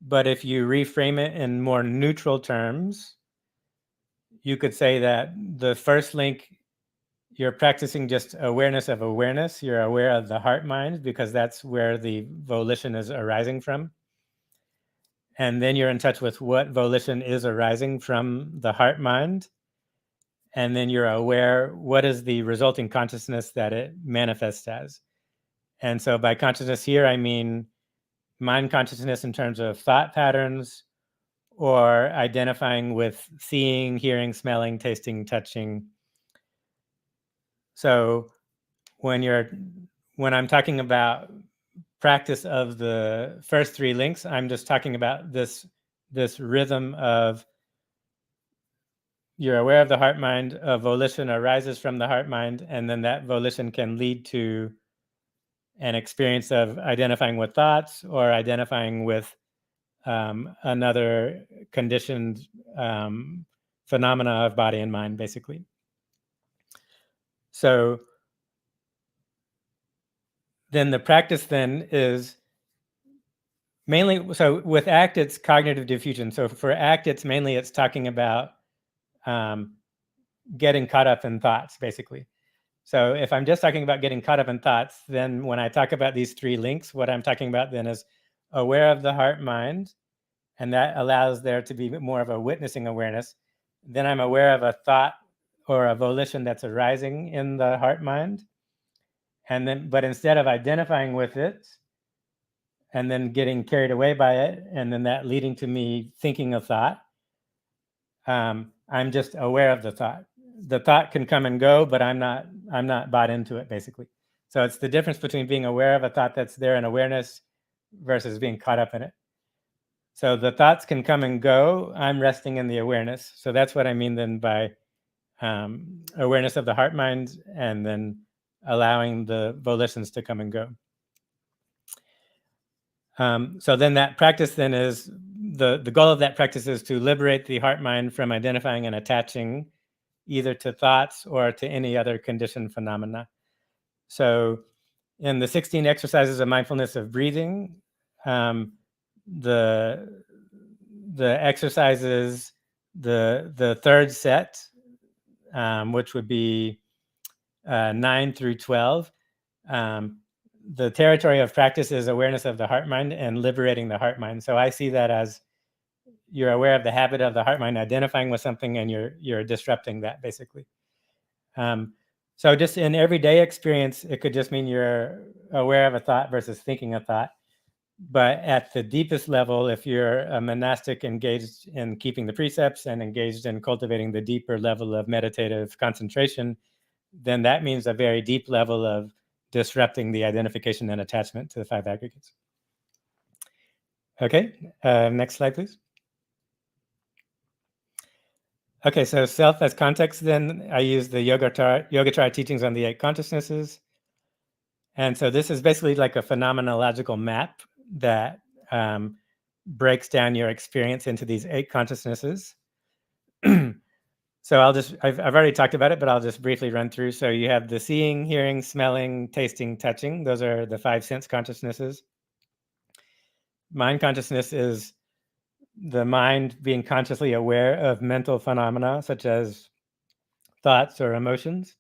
But if you reframe it in more neutral terms, you could say that the first link, you're practicing just awareness of awareness. You're aware of the heart-mind because that's where the volition is arising from. And then you're in touch with what volition is arising from the heart-mind. And then you're aware what is the resulting consciousness that it manifests as. And so by consciousness here, I mean mind consciousness in terms of thought patterns, or identifying with seeing, hearing, smelling, tasting, touching. So when I'm talking about practice of the first 3 links, I'm just talking about this rhythm of you're aware of the heart-mind, a volition arises from the heart-mind, and then that volition can lead to an experience of identifying with thoughts or identifying with another conditioned phenomena of body and mind, basically. So then the practice then is mainly, so with ACT, it's cognitive diffusion. So for ACT, it's talking about getting caught up in thoughts, basically. So if I'm just talking about getting caught up in thoughts, then when I talk about these 3 links, what I'm talking about then is aware of the heart-mind, and that allows there to be more of a witnessing awareness. Then I'm aware of a thought or a volition that's arising in the heart-mind. And then, but instead of identifying with it and then getting carried away by it, and then that leading to me thinking a thought, I'm just aware of the thought. The thought can come and go, but I'm not bought into it, basically. So it's the difference between being aware of a thought that's there in awareness versus being caught up in it. So the thoughts can come and go. I'm resting in the awareness. So that's what I mean then by awareness of the heart-mind, and then allowing the volitions to come and go. So then that practice then is, the goal of that practice is to liberate the heart-mind from identifying and attaching either to thoughts or to any other conditioned phenomena. So in the 16 exercises of mindfulness of breathing, the exercises, the third set, which would be 9 through 12, the territory of practice is awareness of the heart-mind and liberating the heart-mind. So I see that as you're aware of the habit of the heart-mind identifying with something, and you're disrupting that, basically. So just in everyday experience, it could just mean you're aware of a thought versus thinking a thought. But at the deepest level, if you're a monastic engaged in keeping the precepts and engaged in cultivating the deeper level of meditative concentration, then that means a very deep level of disrupting the identification and attachment to the 5 aggregates. Okay, next slide, please. Okay, so self as context, then I use the Yogacara teachings on the 8 consciousnesses. And so this is basically like a phenomenological map that breaks down your experience into these 8 consciousnesses. So I've already talked about it, but I'll just briefly run through. So you have the seeing, hearing, smelling, tasting, touching. Those are the 5 sense consciousnesses. Mind consciousness is the mind being consciously aware of mental phenomena such as thoughts or emotions.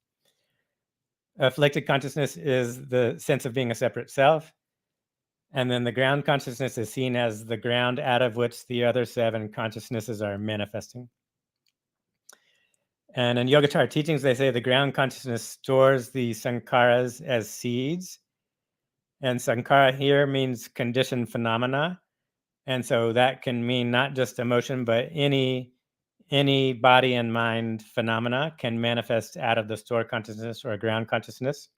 Afflicted consciousness is the sense of being a separate self. And then the ground consciousness is seen as the ground out of which the other 7 consciousnesses are manifesting. And in Yogacara teachings, they say the ground consciousness stores the sankharas as seeds. And sankhara here means conditioned phenomena. And so that can mean not just emotion, but any any body and mind phenomena can manifest out of the store consciousness or ground consciousness.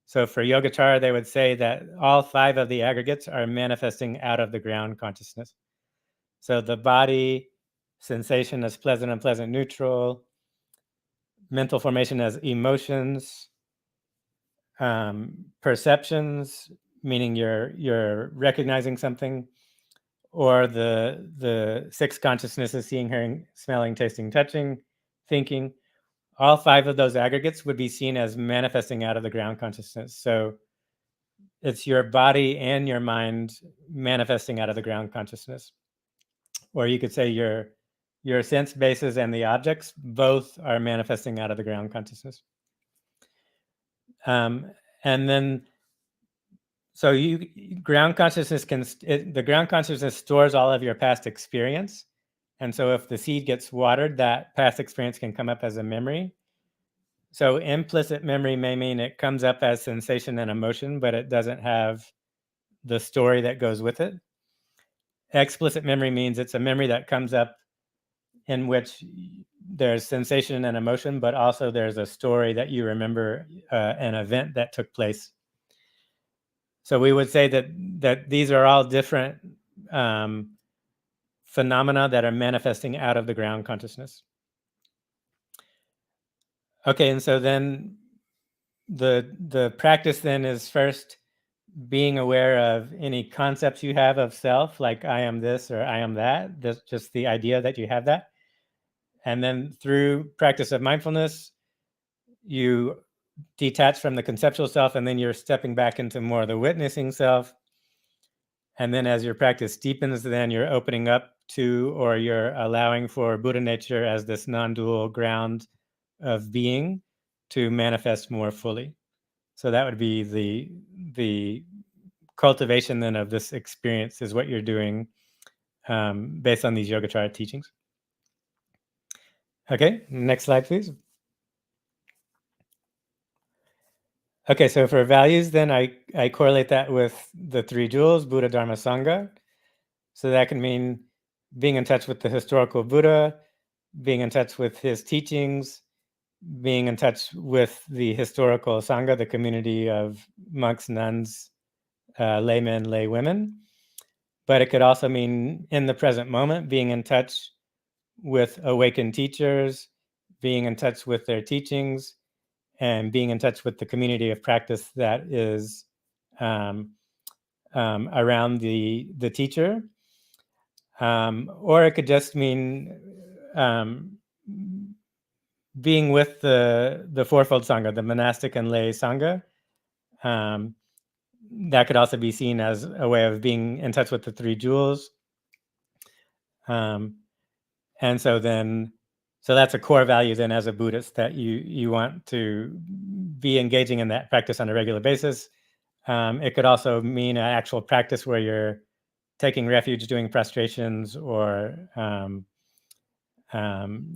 So for Yogacara, they would say that all 5 of the aggregates are manifesting out of the ground consciousness. So the body, sensation as pleasant, unpleasant, neutral, mental formation as emotions, perceptions, meaning you're recognizing something, or the 6 consciousnesses, seeing, hearing, smelling, tasting, touching, thinking. All 5 of those aggregates would be seen as manifesting out of the ground consciousness. So it's your body and your mind manifesting out of the ground consciousness. Or you could say your sense bases and the objects both are manifesting out of the ground consciousness. And then, so ground consciousness the ground consciousness stores all of your past experience. And so if the seed gets watered, that past experience can come up as a memory. So implicit memory may mean it comes up as sensation and emotion, but it doesn't have the story that goes with it. Explicit memory means it's a memory that comes up in which there's sensation and emotion, but also there's a story that you remember, an event that took place. So we would say that these are all different phenomena that are manifesting out of the ground consciousness. Okay, and so then the practice then is first being aware of any concepts you have of self, like I am this or I am that, just the idea that you have that. And then through practice of mindfulness, you detach from the conceptual self, and then you're stepping back into more of the witnessing self. And then as your practice deepens, then you're opening up to, or you're allowing for Buddha nature as this non-dual ground of being to manifest more fully. So that would be the cultivation then of this experience, is what you're doing based on these Yogacara teachings. Okay, next slide, please. Okay, so for values, then I correlate that with the 3 jewels, Buddha, Dharma, Sangha. So that can mean being in touch with the historical Buddha, being in touch with his teachings, being in touch with the historical Sangha, the community of monks, nuns, laymen, lay women. But it could also mean in the present moment, being in touch with awakened teachers, being in touch with their teachings, and being in touch with the community of practice that is around the teacher. Or it could just mean being with the fourfold Sangha, the monastic and lay Sangha. That could also be seen as a way of being in touch with the 3 jewels. And so that's a core value then as a Buddhist, that you want to be engaging in that practice on a regular basis. It could also mean an actual practice where you're taking refuge, doing prostrations, or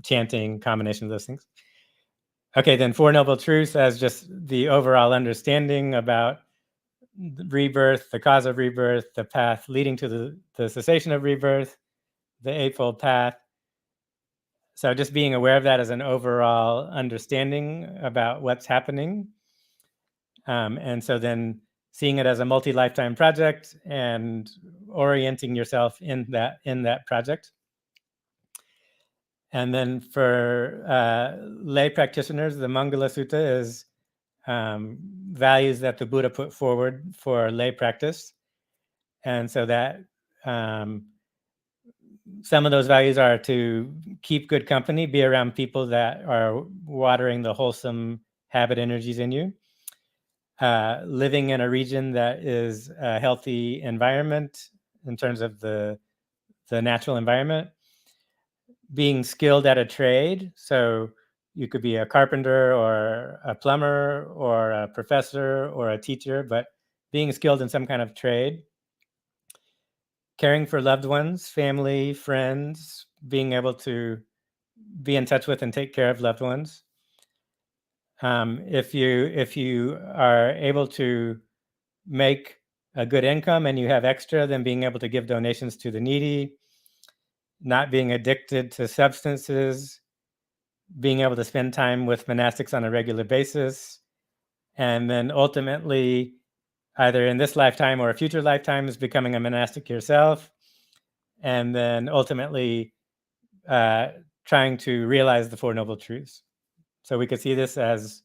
chanting, combination of those things. Okay, then 4 Noble Truths as just the overall understanding about rebirth, the cause of rebirth, the path leading to the cessation of rebirth, the Eightfold Path. So just being aware of that as an overall understanding about what's happening. And so then seeing it as a multi-lifetime project and orienting yourself in that project. And then for lay practitioners, the Mangala Sutta is values that the Buddha put forward for lay practice. And so that some of those values are to keep good company, be around people that are watering the wholesome habit energies in you, living in a region that is a healthy environment in terms of the natural environment, being skilled at a trade. So you could be a carpenter or a plumber or a professor or a teacher, but being skilled in some kind of trade. Caring for loved ones, family, friends, being able to be in touch with and take care of loved ones. If you are able to make a good income and you have extra, then being able to give donations to the needy. not being addicted to substances, being able to spend time with monastics on a regular basis, and then ultimately, either in this lifetime or future lifetimes, becoming a monastic yourself, and then ultimately trying to realize the Four Noble Truths. So we could see this as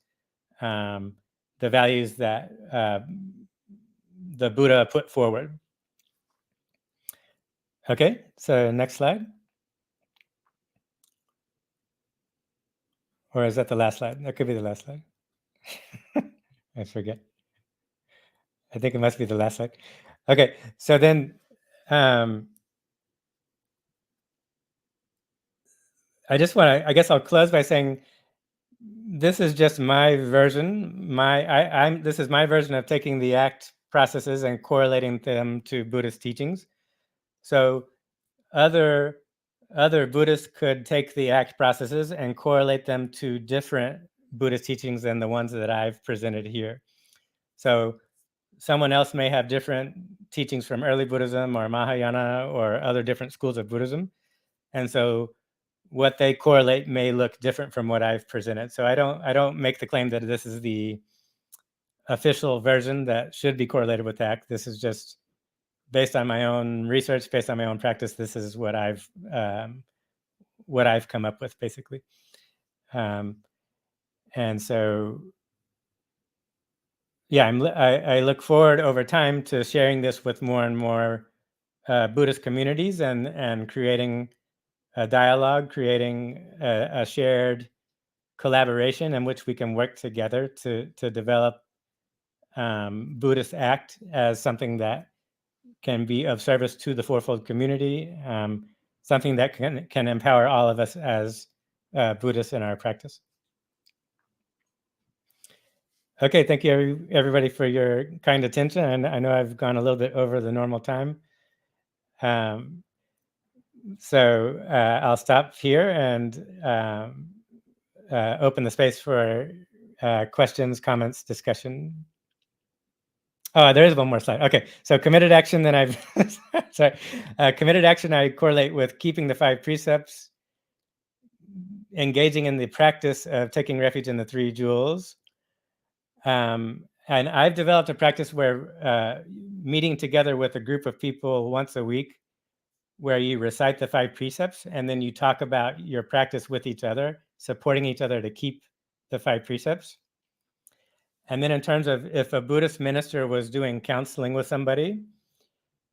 the values that the Buddha put forward. Okay, so next slide. Or is that the last slide? That could be the last slide. I forget. I think it must be the last slide. Okay, so then I just want to, I guess I'll close by saying this is just my version. This is my version of taking the ACT processes and correlating them to Buddhist teachings. So other Buddhists could take the ACT processes and correlate them to different Buddhist teachings than the ones that I've presented here. So someone else may have different teachings from early Buddhism or Mahayana or other different schools of Buddhism. And so what they correlate may look different from what I've presented. So I don't make the claim that this is the official version that should be correlated with ACT. This is just based on my own research, based on my own practice. This is what I've come up with, basically. And so, yeah, I look forward over time to sharing this with more and more Buddhist communities and creating a dialogue, creating a shared collaboration in which we can work together to develop Buddhist ACT as something that can be of service to the Fourfold community, something that can empower all of us as Buddhists in our practice. Okay, thank you everybody for your kind attention. And I know I've gone a little bit over the normal time. So I'll stop here and open the space for questions, comments, discussion. Oh, there is one more slide. Okay, so committed action, then I've, sorry. Committed action, I correlate with keeping the 5 precepts, engaging in the practice of taking refuge in the 3 jewels. And I've developed a practice where meeting together with a group of people once a week, where you recite the 5 precepts and then you talk about your practice with each other, supporting each other to keep the 5 precepts. And then in terms of if a Buddhist minister was doing counseling with somebody,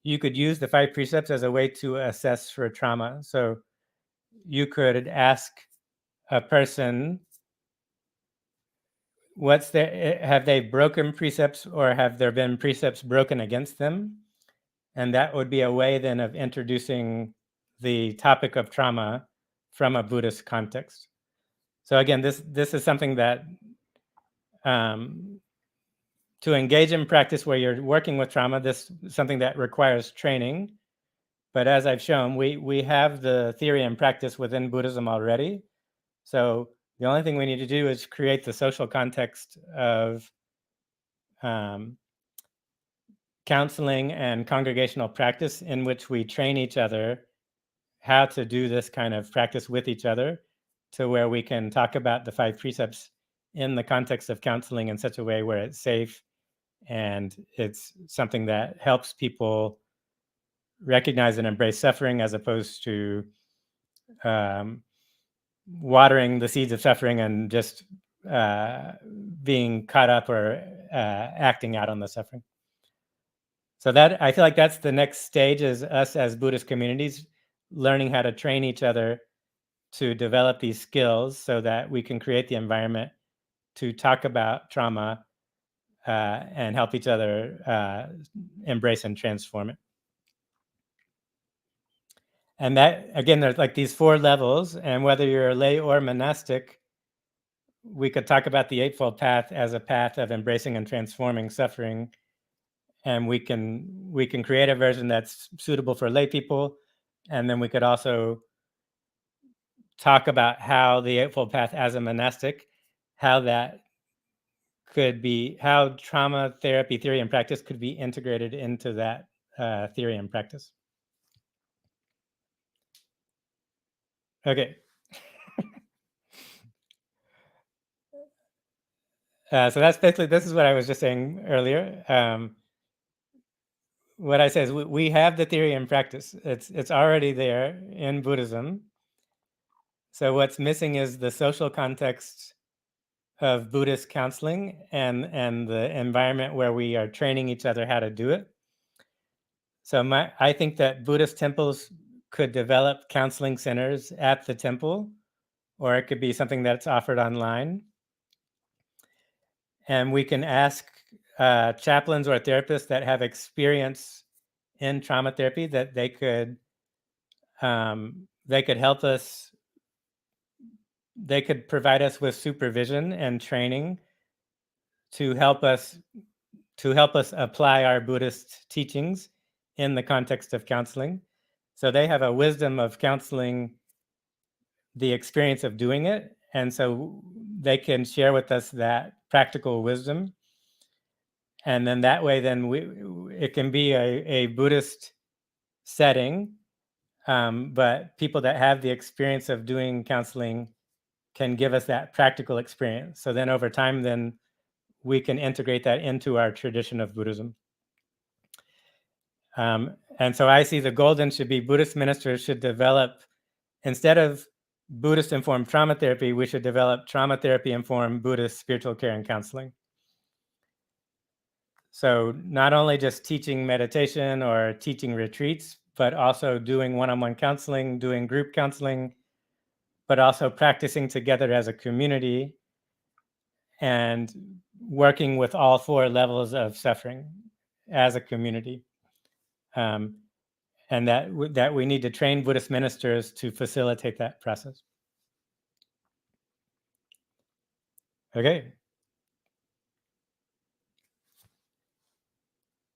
you could use the 5 precepts as a way to assess for trauma. So you could ask a person, have they broken precepts or have there been precepts broken against them? And that would be a way then of introducing the topic of trauma from a Buddhist context. So again, this is something that to engage in practice where you're working with trauma, this is something that requires training. But as I've shown, we have the theory and practice within Buddhism already. So the only thing we need to do is create the social context of counseling and congregational practice in which we train each other how to do this kind of practice with each other, to where we can talk about the 5 precepts in the context of counseling in such a way where it's safe and it's something that helps people recognize and embrace suffering, as opposed to watering the seeds of suffering and just being caught up or acting out on the suffering. So that, I feel like that's the next stage, is us as Buddhist communities learning how to train each other to develop these skills so that we can create the environment to talk about trauma and help each other embrace and transform it. And that, again, there's like these 4 levels, and whether you're a lay or monastic, we could talk about the Eightfold Path as a path of embracing and transforming suffering. And we can create a version that's suitable for lay people. And then we could also talk about how the Eightfold Path as a monastic, how that could be, how trauma therapy theory and practice could be integrated into that theory and practice. Okay. So that's basically, this is what I was just saying earlier. What I say is we have the theory and practice. It's already there in Buddhism. So what's missing is the social context of Buddhist counseling and the environment where we are training each other how to do it. So I think that Buddhist temples could develop counseling centers at the temple, or it could be something that's offered online. And we can ask chaplains or therapists that have experience in trauma therapy that they could help us. They could provide us with supervision and training to help us apply our Buddhist teachings in the context of counseling. So they have a wisdom of counseling, the experience of doing it, and so they can share with us that practical wisdom. And then that way, then it can be a Buddhist setting, but people that have the experience of doing counseling can give us that practical experience. So then over time, then we can integrate that into our tradition of Buddhism. And so I see the golden should be Buddhist ministers should develop, instead of Buddhist informed trauma therapy, we should develop trauma therapy informed Buddhist spiritual care and counseling. So not only just teaching meditation or teaching retreats, but also doing one-on-one counseling, doing group counseling, but also practicing together as a community and working with all four levels of suffering as a community. And that we need to train Buddhist ministers to facilitate that process. Okay.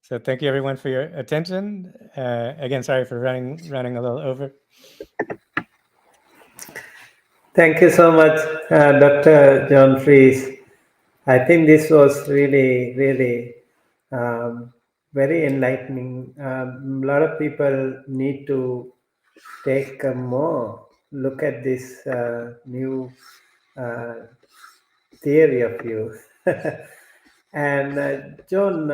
So thank you everyone for your attention. Again, sorry for running a little over. Thank you so much, Dr. John Freese. I think this was really, really very enlightening. A lot of people need to take a more look at this new uh, theory of you. And John,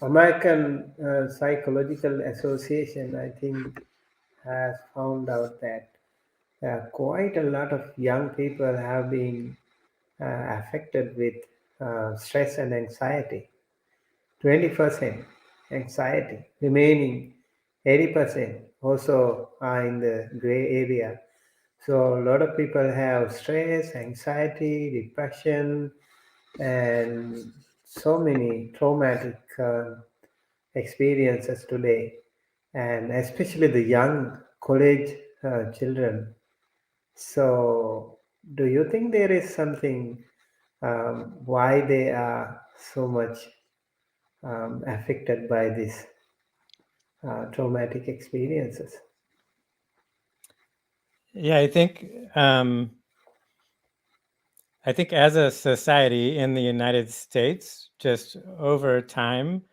American Psychological Association, I think, has found out that quite a lot of young people have been affected with stress and anxiety. 20% anxiety, remaining 80% also are in the gray area. So a lot of people have stress, anxiety, depression, and so many traumatic experiences today, and especially the young college children. So, do you think there is something why they are so much affected by these traumatic experiences? Yeah, I think as a society in the United States, just over time,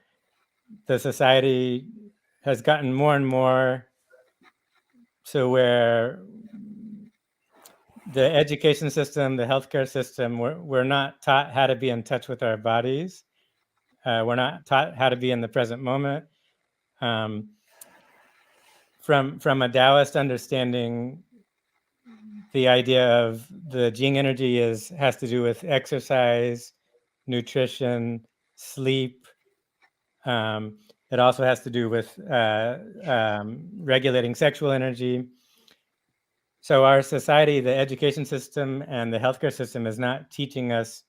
the society has gotten more and more to where the education system, the healthcare system, we're not taught how to be in touch with our bodies. We're not taught how to be in the present moment. From a Taoist understanding, the idea of the Jing energy has to do with exercise, nutrition, sleep. It also has to do with regulating sexual energy. So our society, the education system and the healthcare system is not teaching us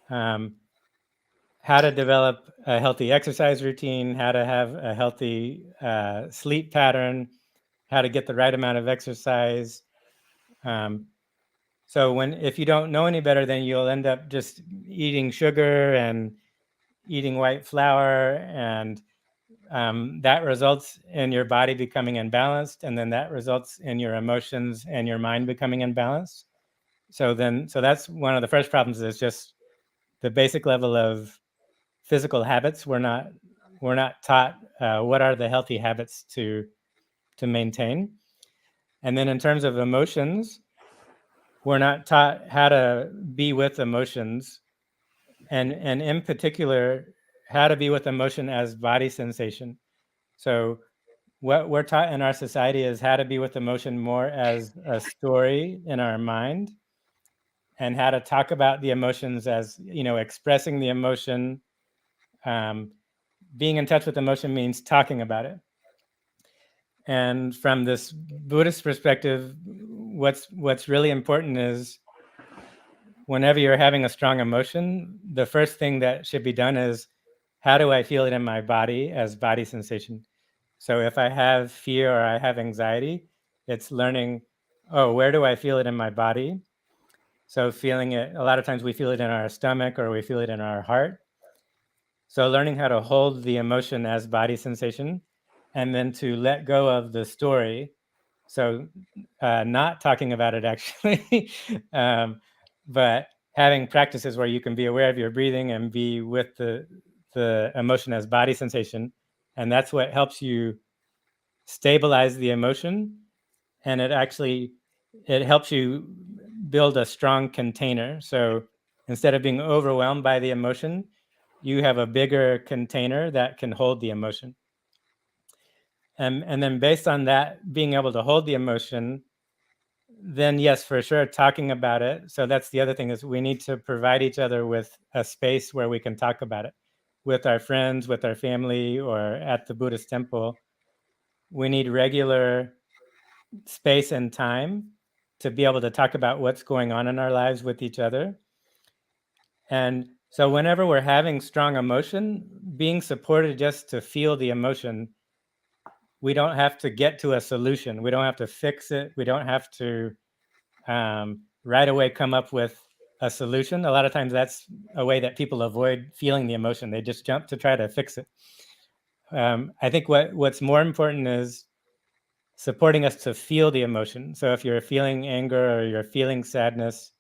how to develop a healthy exercise routine, how to have a healthy sleep pattern, how to get the right amount of exercise. So if you don't know any better, then you'll end up just eating sugar and eating white flour, and that results in your body becoming imbalanced, and then that results in your emotions and your mind becoming imbalanced. So that's one of the first problems, is just the basic level of physical habits. We're not taught what are the healthy habits to maintain. And then in terms of emotions, we're not taught how to be with emotions, and in particular, how to be with emotion as body sensation. So what we're taught in our society is how to be with emotion more as a story in our mind, and how to talk about the emotions as, expressing the emotion. Being in touch with emotion means talking about it. And from this Buddhist perspective, what's really important is whenever you're having a strong emotion, the first thing that should be done is, how do I feel it in my body as body sensation? So if I have fear or I have anxiety, it's learning, oh, where do I feel it in my body? So feeling it, a lot of times we feel it in our stomach or we feel it in our heart. So learning how to hold the emotion as body sensation, and then to let go of the story. So not talking about it actually, but having practices where you can be aware of your breathing and be with the emotion as body sensation. And that's what helps you stabilize the emotion. And it helps you build a strong container. So instead of being overwhelmed by the emotion, you have a bigger container that can hold the emotion. And then based on that, being able to hold the emotion, then yes, for sure, talking about it. So that's the other thing, is we need to provide each other with a space where we can talk about it with our friends, with our family, or at the Buddhist temple. We need regular space and time to be able to talk about what's going on in our lives with each other. And so whenever we're having strong emotion, being supported just to feel the emotion, we don't have to get to a solution. We don't have to fix it. We don't have to right away come up with a solution. A lot of times that's a way that people avoid feeling the emotion. They just jump to try to fix it. I think what's more important is supporting us to feel the emotion. So if you're feeling anger or you're feeling sadness,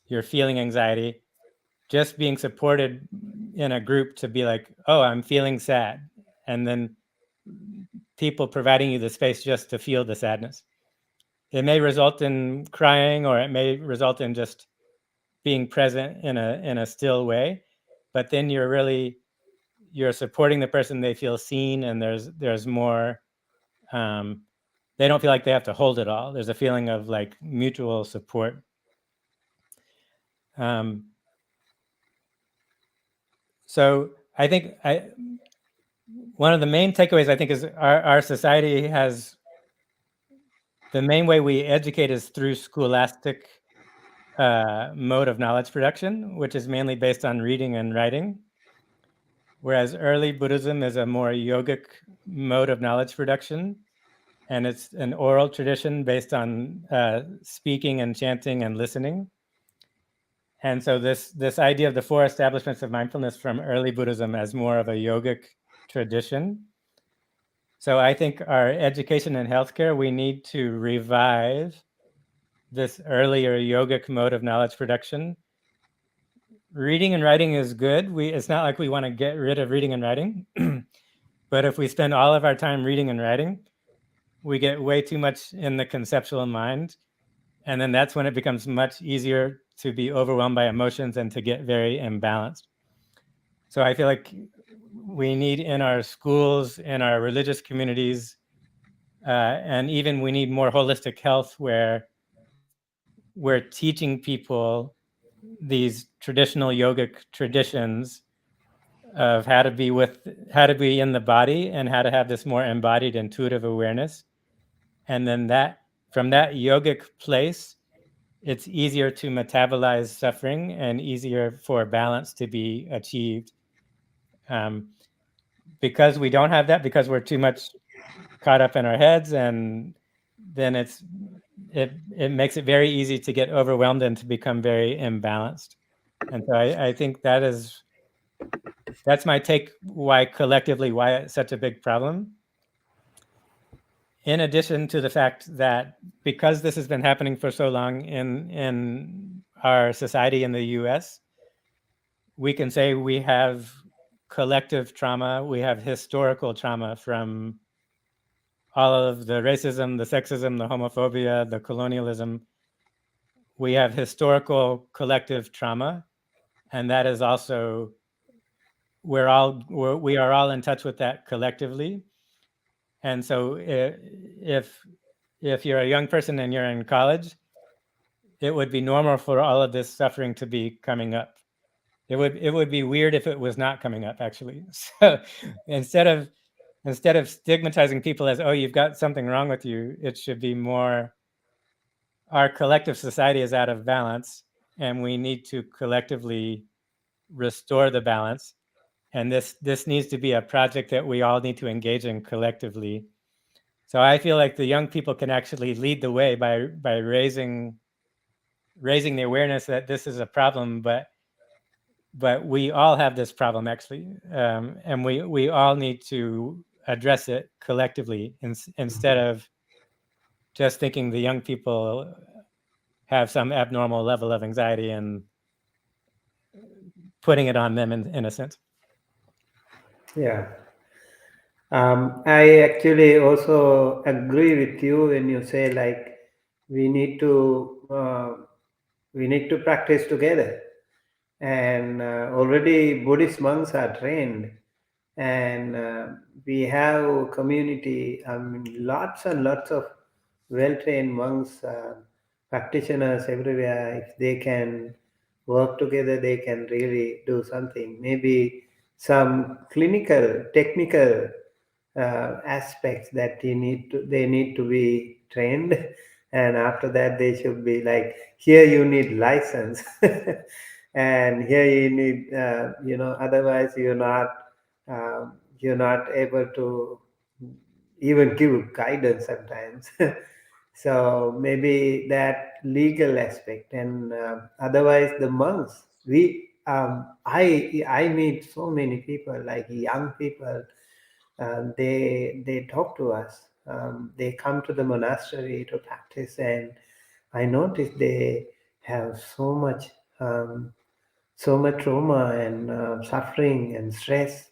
you're feeling anxiety, just being supported in a group to be like, oh, I'm feeling sad. And then people providing you the space just to feel the sadness. It may result in crying, or it may result in just being present in a still way, but then you're supporting the person. They feel seen, and there's more, they don't feel like they have to hold it all. There's a feeling of like mutual support. So I think one of the main takeaways, I think, is our society has, the main way we educate is through scholastic mode of knowledge production, which is mainly based on reading and writing. Whereas early Buddhism is a more yogic mode of knowledge production, and it's an oral tradition based on speaking and chanting and listening. And so this idea of the four establishments of mindfulness from early Buddhism as more of a yogic tradition. So I think our education and healthcare, we need to revive this earlier yogic mode of knowledge production. Reading and writing is good. It's not like we want to get rid of reading and writing, but if we spend all of our time reading and writing, we get way too much in the conceptual mind. And then that's when it becomes much easier to be overwhelmed by emotions and to get very imbalanced. So I feel like we need, in our schools, in our religious communities, and even we need more holistic health, where we're teaching people these traditional yogic traditions of how to be in the body and how to have this more embodied intuitive awareness. And then from that yogic place, it's easier to metabolize suffering and easier for balance to be achieved. Because we don't have that, because we're too much caught up in our heads, and then it makes it very easy to get overwhelmed and to become very imbalanced. And so I think that's my take, why it's such a big problem. In addition to the fact that because this has been happening for so long in our society in the US, we can say we have collective trauma, we have historical trauma from all of the racism, the sexism, the homophobia, the colonialism. We have historical collective trauma, and that is also, we are all in touch with that collectively. And so if you're a young person and you're in college, it would be normal for all of this suffering to be coming up. It would be weird if it was not coming up, actually. So instead of stigmatizing people as, oh, you've got something wrong with you, it should be more, our collective society is out of balance and we need to collectively restore the balance. And this needs to be a project that we all need to engage in collectively. So I feel like the young people can actually lead the way by raising the awareness that this is a problem, but we all have this problem, actually, and we all need to address it collectively instead of just thinking the young people have some abnormal level of anxiety and putting it on them in a sense. Yeah. I actually also agree with you when you say like we need to practice together, and already Buddhist monks are trained, and we have community. Lots and lots of well-trained monks, practitioners everywhere. If they can work together, they can really do something. Maybe some clinical, technical aspects that they need to be trained, and after that they should be like, here you need license, and here you need, otherwise you're not able to even give guidance sometimes. So maybe that legal aspect, and otherwise the monks, I meet so many people, like young people, they talk to us. They come to the monastery to practice, and I notice they have so much trauma and suffering and stress,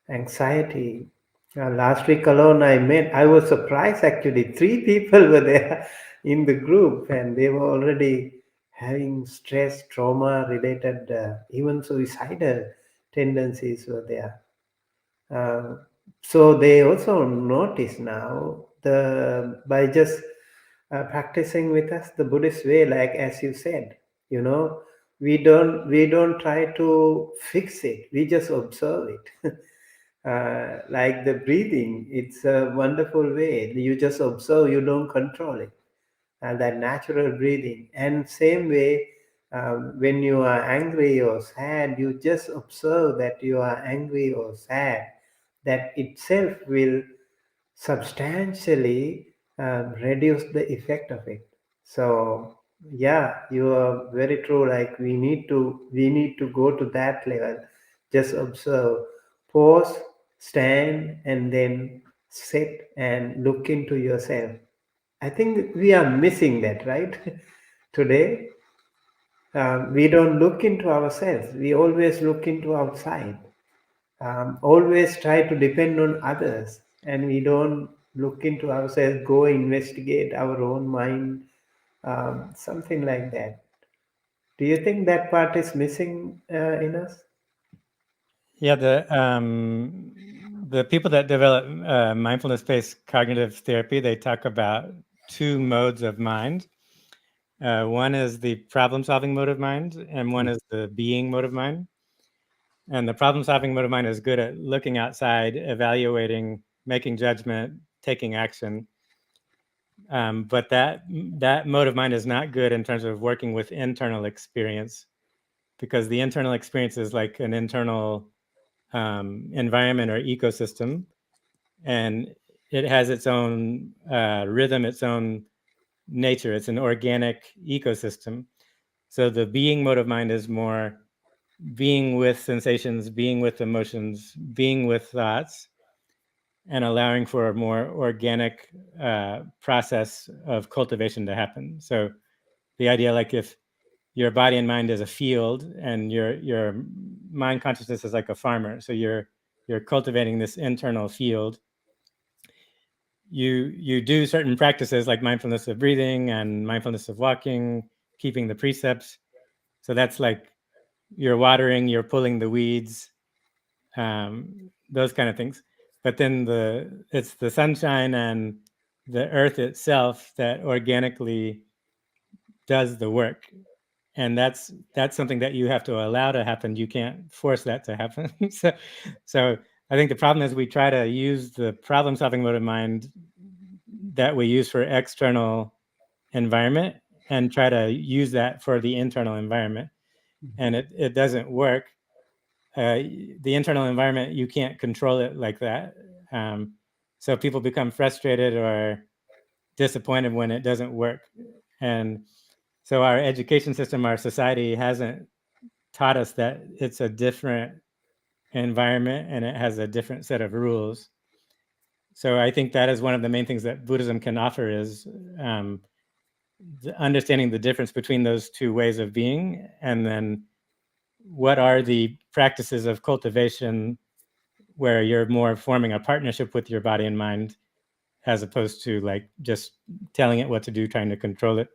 anxiety. Last week alone, I was surprised actually. Three people were there in the group, and they were already having stress, trauma related, even suicidal tendencies were there. Uh, so they also notice now, by just practicing with us the Buddhist way, like as you said, you know, we don't try to fix it. We just observe it. Like the breathing, it's a wonderful way. You just observe. You don't control it. And that natural breathing. And same way, when you are angry or sad, you just observe that you are angry or sad. That itself will substantially reduce the effect of it. So yeah, you are very true. Like we need to go to that level. Just observe, pause, stand, and then sit and look into yourself. I think we are missing that, right? Today, we don't look into ourselves. We always look into outside. Always try to depend on others, and we don't look into ourselves, go investigate our own mind, something like that. Do you think that part is missing in us? Yeah, the people that develop mindfulness-based cognitive therapy, they talk about two modes of mind. One is the problem-solving mode of mind, and one is the being mode of mind. And the problem-solving mode of mind is good at looking outside, evaluating, making judgment, taking action. But that mode of mind is not good in terms of working with internal experience, because the internal experience is like an internal environment or ecosystem, and it has its own rhythm, its own nature. It's an organic ecosystem. So the being mode of mind is more being with sensations, being with emotions, being with thoughts, and allowing for a more organic process of cultivation to happen. So the idea, like if your body and mind is a field and your mind consciousness is like a farmer, so you're cultivating this internal field, you do certain practices like mindfulness of breathing and mindfulness of walking, keeping the precepts. So that's like you're watering, you're pulling the weeds, those kind of things. But then it's the sunshine and the earth itself that organically does the work. And that's something that you have to allow to happen. You can't force that to happen. So I think the problem is we try to use the problem-solving mode of mind that we use for external environment and try to use that for the internal environment. And it doesn't work. The internal environment, you can't control it like that. So people become frustrated or disappointed when it doesn't work. And so our education system, our society hasn't taught us that it's a different environment and it has a different set of rules. So I think that is one of the main things that Buddhism can offer is understanding the difference between those two ways of being, and then what are the practices of cultivation where you're more forming a partnership with your body and mind as opposed to like just telling it what to do, trying to control it.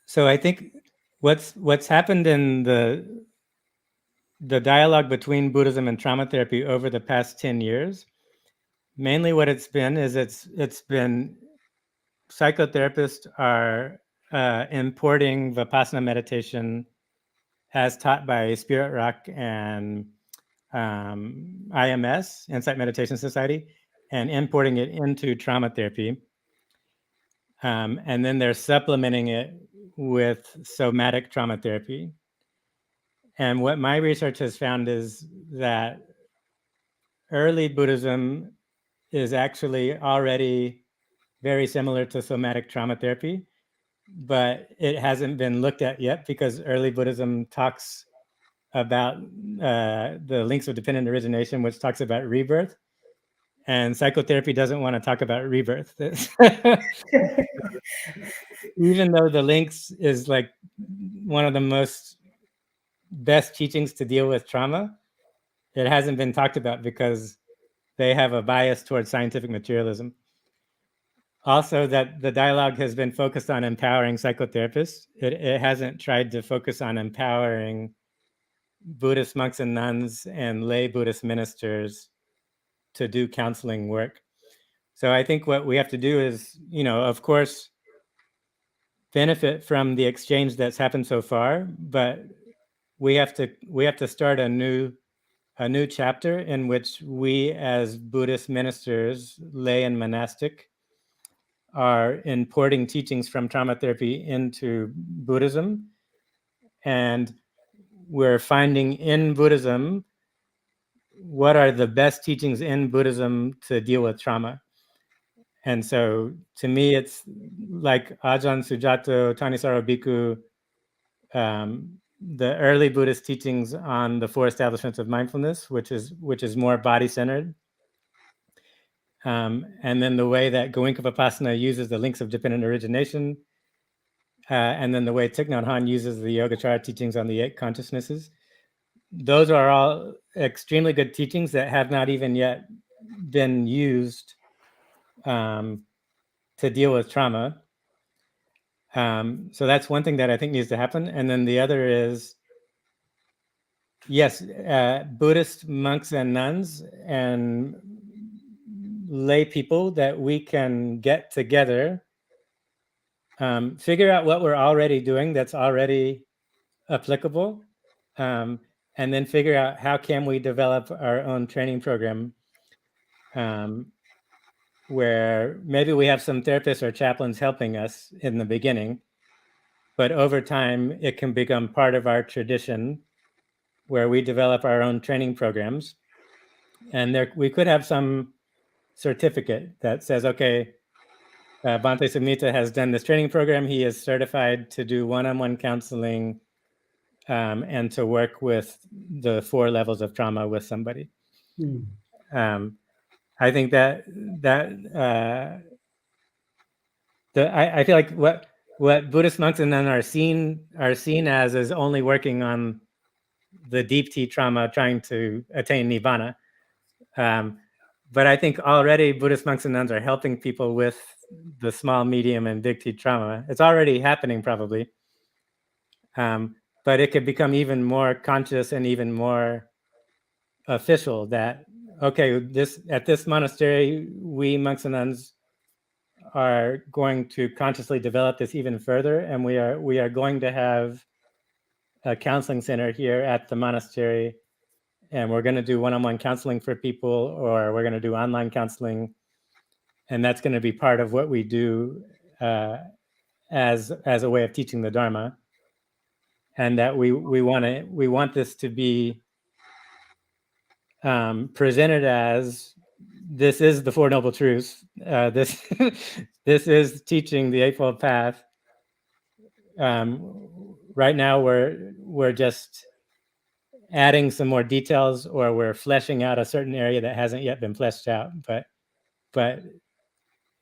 So I think what's happened in the dialogue between Buddhism and trauma therapy over the past 10 years, mainly what it's been is it's been psychotherapists are importing Vipassana meditation as taught by Spirit Rock and IMS, Insight Meditation Society, and importing it into trauma therapy. And then they're supplementing it with somatic trauma therapy. And what my research has found is that early Buddhism is actually already very similar to somatic trauma therapy, but it hasn't been looked at yet because early Buddhism talks about the links of dependent origination, which talks about rebirth. And psychotherapy doesn't want to talk about rebirth. Even though the links is like one of the most best teachings to deal with trauma, it hasn't been talked about because they have a bias towards scientific materialism. Also, that the dialogue has been focused on empowering psychotherapists. It hasn't tried to focus on empowering Buddhist monks and nuns and lay Buddhist ministers to do counseling work. So I think what we have to do is, of course, benefit from the exchange that's happened so far, but we have to start a new chapter in which we as Buddhist ministers, lay and monastic, are importing teachings from trauma therapy into Buddhism. And we're finding in Buddhism what are the best teachings in Buddhism to deal with trauma. And so to me, it's like Ajahn Sujato, Thanissaro Bhikkhu, the early Buddhist teachings on the 4 establishments of mindfulness, which is more body-centered. And then the way that Goenka Vipassana uses the links of dependent origination, and then the way Thich Nhat Hanh uses the Yogacara teachings on the 8 consciousnesses. Those are all extremely good teachings that have not even yet been used to deal with trauma. So that's one thing that I think needs to happen. And then the other is, yes, Buddhist monks and nuns and lay people that we can get together, figure out what we're already doing that's already applicable, and then figure out how can we develop our own training program where maybe we have some therapists or chaplains helping us in the beginning, but over time it can become part of our tradition where we develop our own training programs. And there we could have some certificate that says, okay, Bhante Sumita has done this training program. He is certified to do one-on-one counseling and to work with the 4 levels of trauma with somebody. I think that I feel like what Buddhist monks and nuns are seen as is only working on the deep tea trauma, trying to attain nibbana. But I think already Buddhist monks and nuns are helping people with the small, medium, and big T trauma. It's already happening probably. But it could become even more conscious and even more official that, okay, at this monastery, we monks and nuns are going to consciously develop this even further, and we are going to have a counseling center here at the monastery, and we're going to do one-on-one counseling for people, or we're going to do online counseling, and that's going to be part of what we do as a way of teaching the Dharma, and that we want this to be presented as, this is the Four Noble Truths. This this is teaching the Eightfold Path. Right now, we're just adding some more details, or we're fleshing out a certain area that hasn't yet been fleshed out. But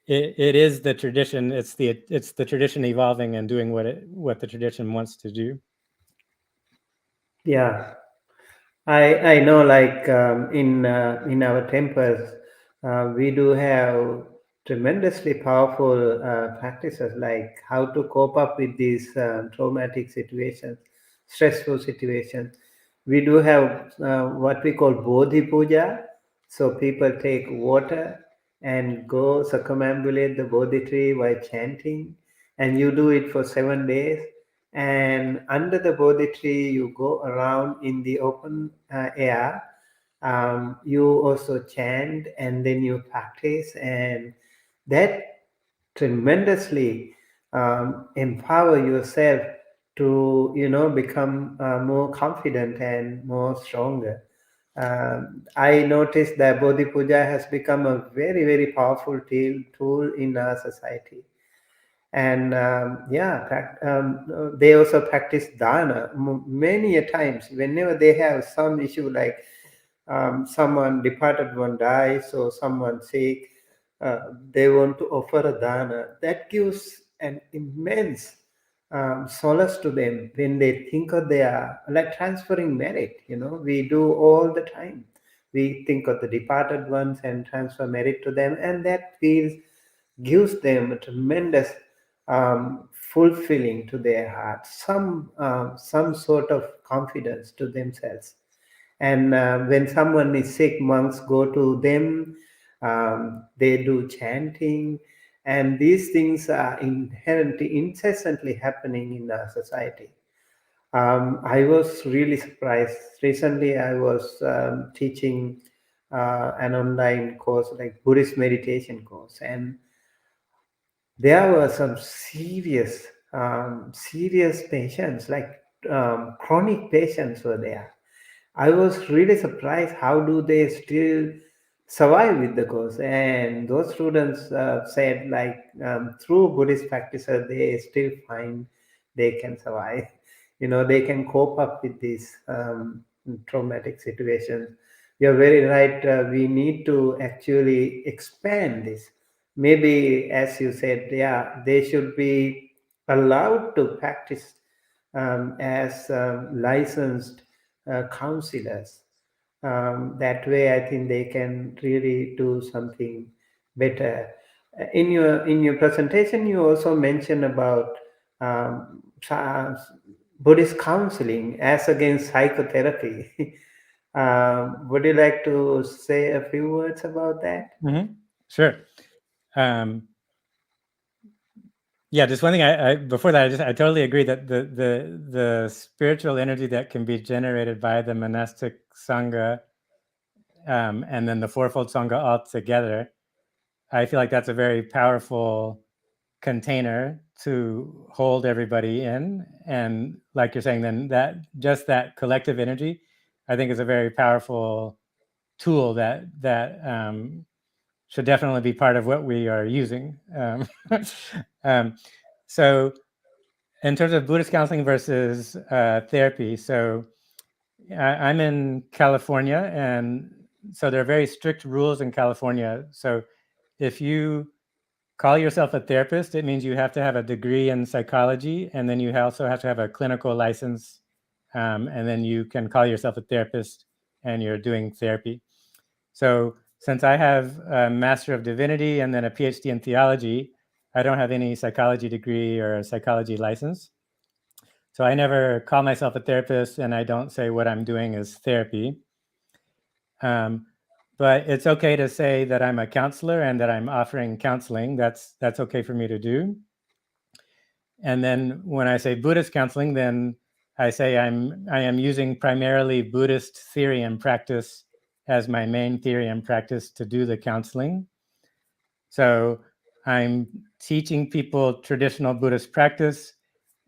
it is the tradition. It's the tradition evolving and doing what the tradition wants to do. Yeah, I know, like in our temples, we do have tremendously powerful practices, like how to cope up with these traumatic situations, stressful situations. We do have what we call Bodhi Puja. So people take water and go circumambulate the Bodhi tree while chanting, and you do it for 7 days. And under the Bodhi tree, you go around in the open air. You also chant, and then you practice, and that tremendously empower yourself to become more confident and more stronger. I noticed that Bodhi Puja has become a very, very powerful tool in our society. And they also practice dana many a times. Whenever they have some issue, like someone departed, one dies, or someone sick, they want to offer a dana. That gives an immense solace to them when they think of their, like, transferring merit. We do all the time. We think of the departed ones and transfer merit to them, and that gives them a tremendous fulfilling to their heart, some sort of confidence to themselves. And when someone is sick, monks go to them. They do chanting, and these things are inherently, incessantly happening in our society. I was really surprised. Recently, I was teaching an online course, like Buddhist meditation course, and there were some serious patients, like chronic patients were there. I was really surprised how do they still survive with the course. And those students said, like, through Buddhist practices, they still find they can survive. They can cope up with these traumatic situations. You're very right. We need to actually expand this. Maybe, as you said, yeah, they should be allowed to practice as licensed counselors. That way, I think they can really do something better. In your presentation, you also mentioned about Buddhist counseling as against psychotherapy. Would you like to say a few words about that? Mm-hmm. Sure. Yeah, just one thing. I before that, I totally agree that the spiritual energy that can be generated by the monastic sangha, and then the fourfold sangha all together, I feel like that's a very powerful container to hold everybody in. And like you're saying, then that collective energy, I think, is a very powerful tool that should definitely be part of what we are using. So in terms of Buddhist counseling versus therapy, so I'm in California, and so there are very strict rules in California. So if you call yourself a therapist, it means you have to have a degree in psychology, and then you also have to have a clinical license, and then you can call yourself a therapist and you're doing therapy. So since I have a Master of Divinity and then a PhD in theology, I don't have any psychology degree or a psychology license. So I never call myself a therapist, and I don't say what I'm doing is therapy. But it's okay to say that I'm a counselor and that I'm offering counseling. That's okay for me to do. And then when I say Buddhist counseling, then I say I am using primarily Buddhist theory and practice as my main theory and practice to do the counseling. So I'm teaching people traditional Buddhist practice,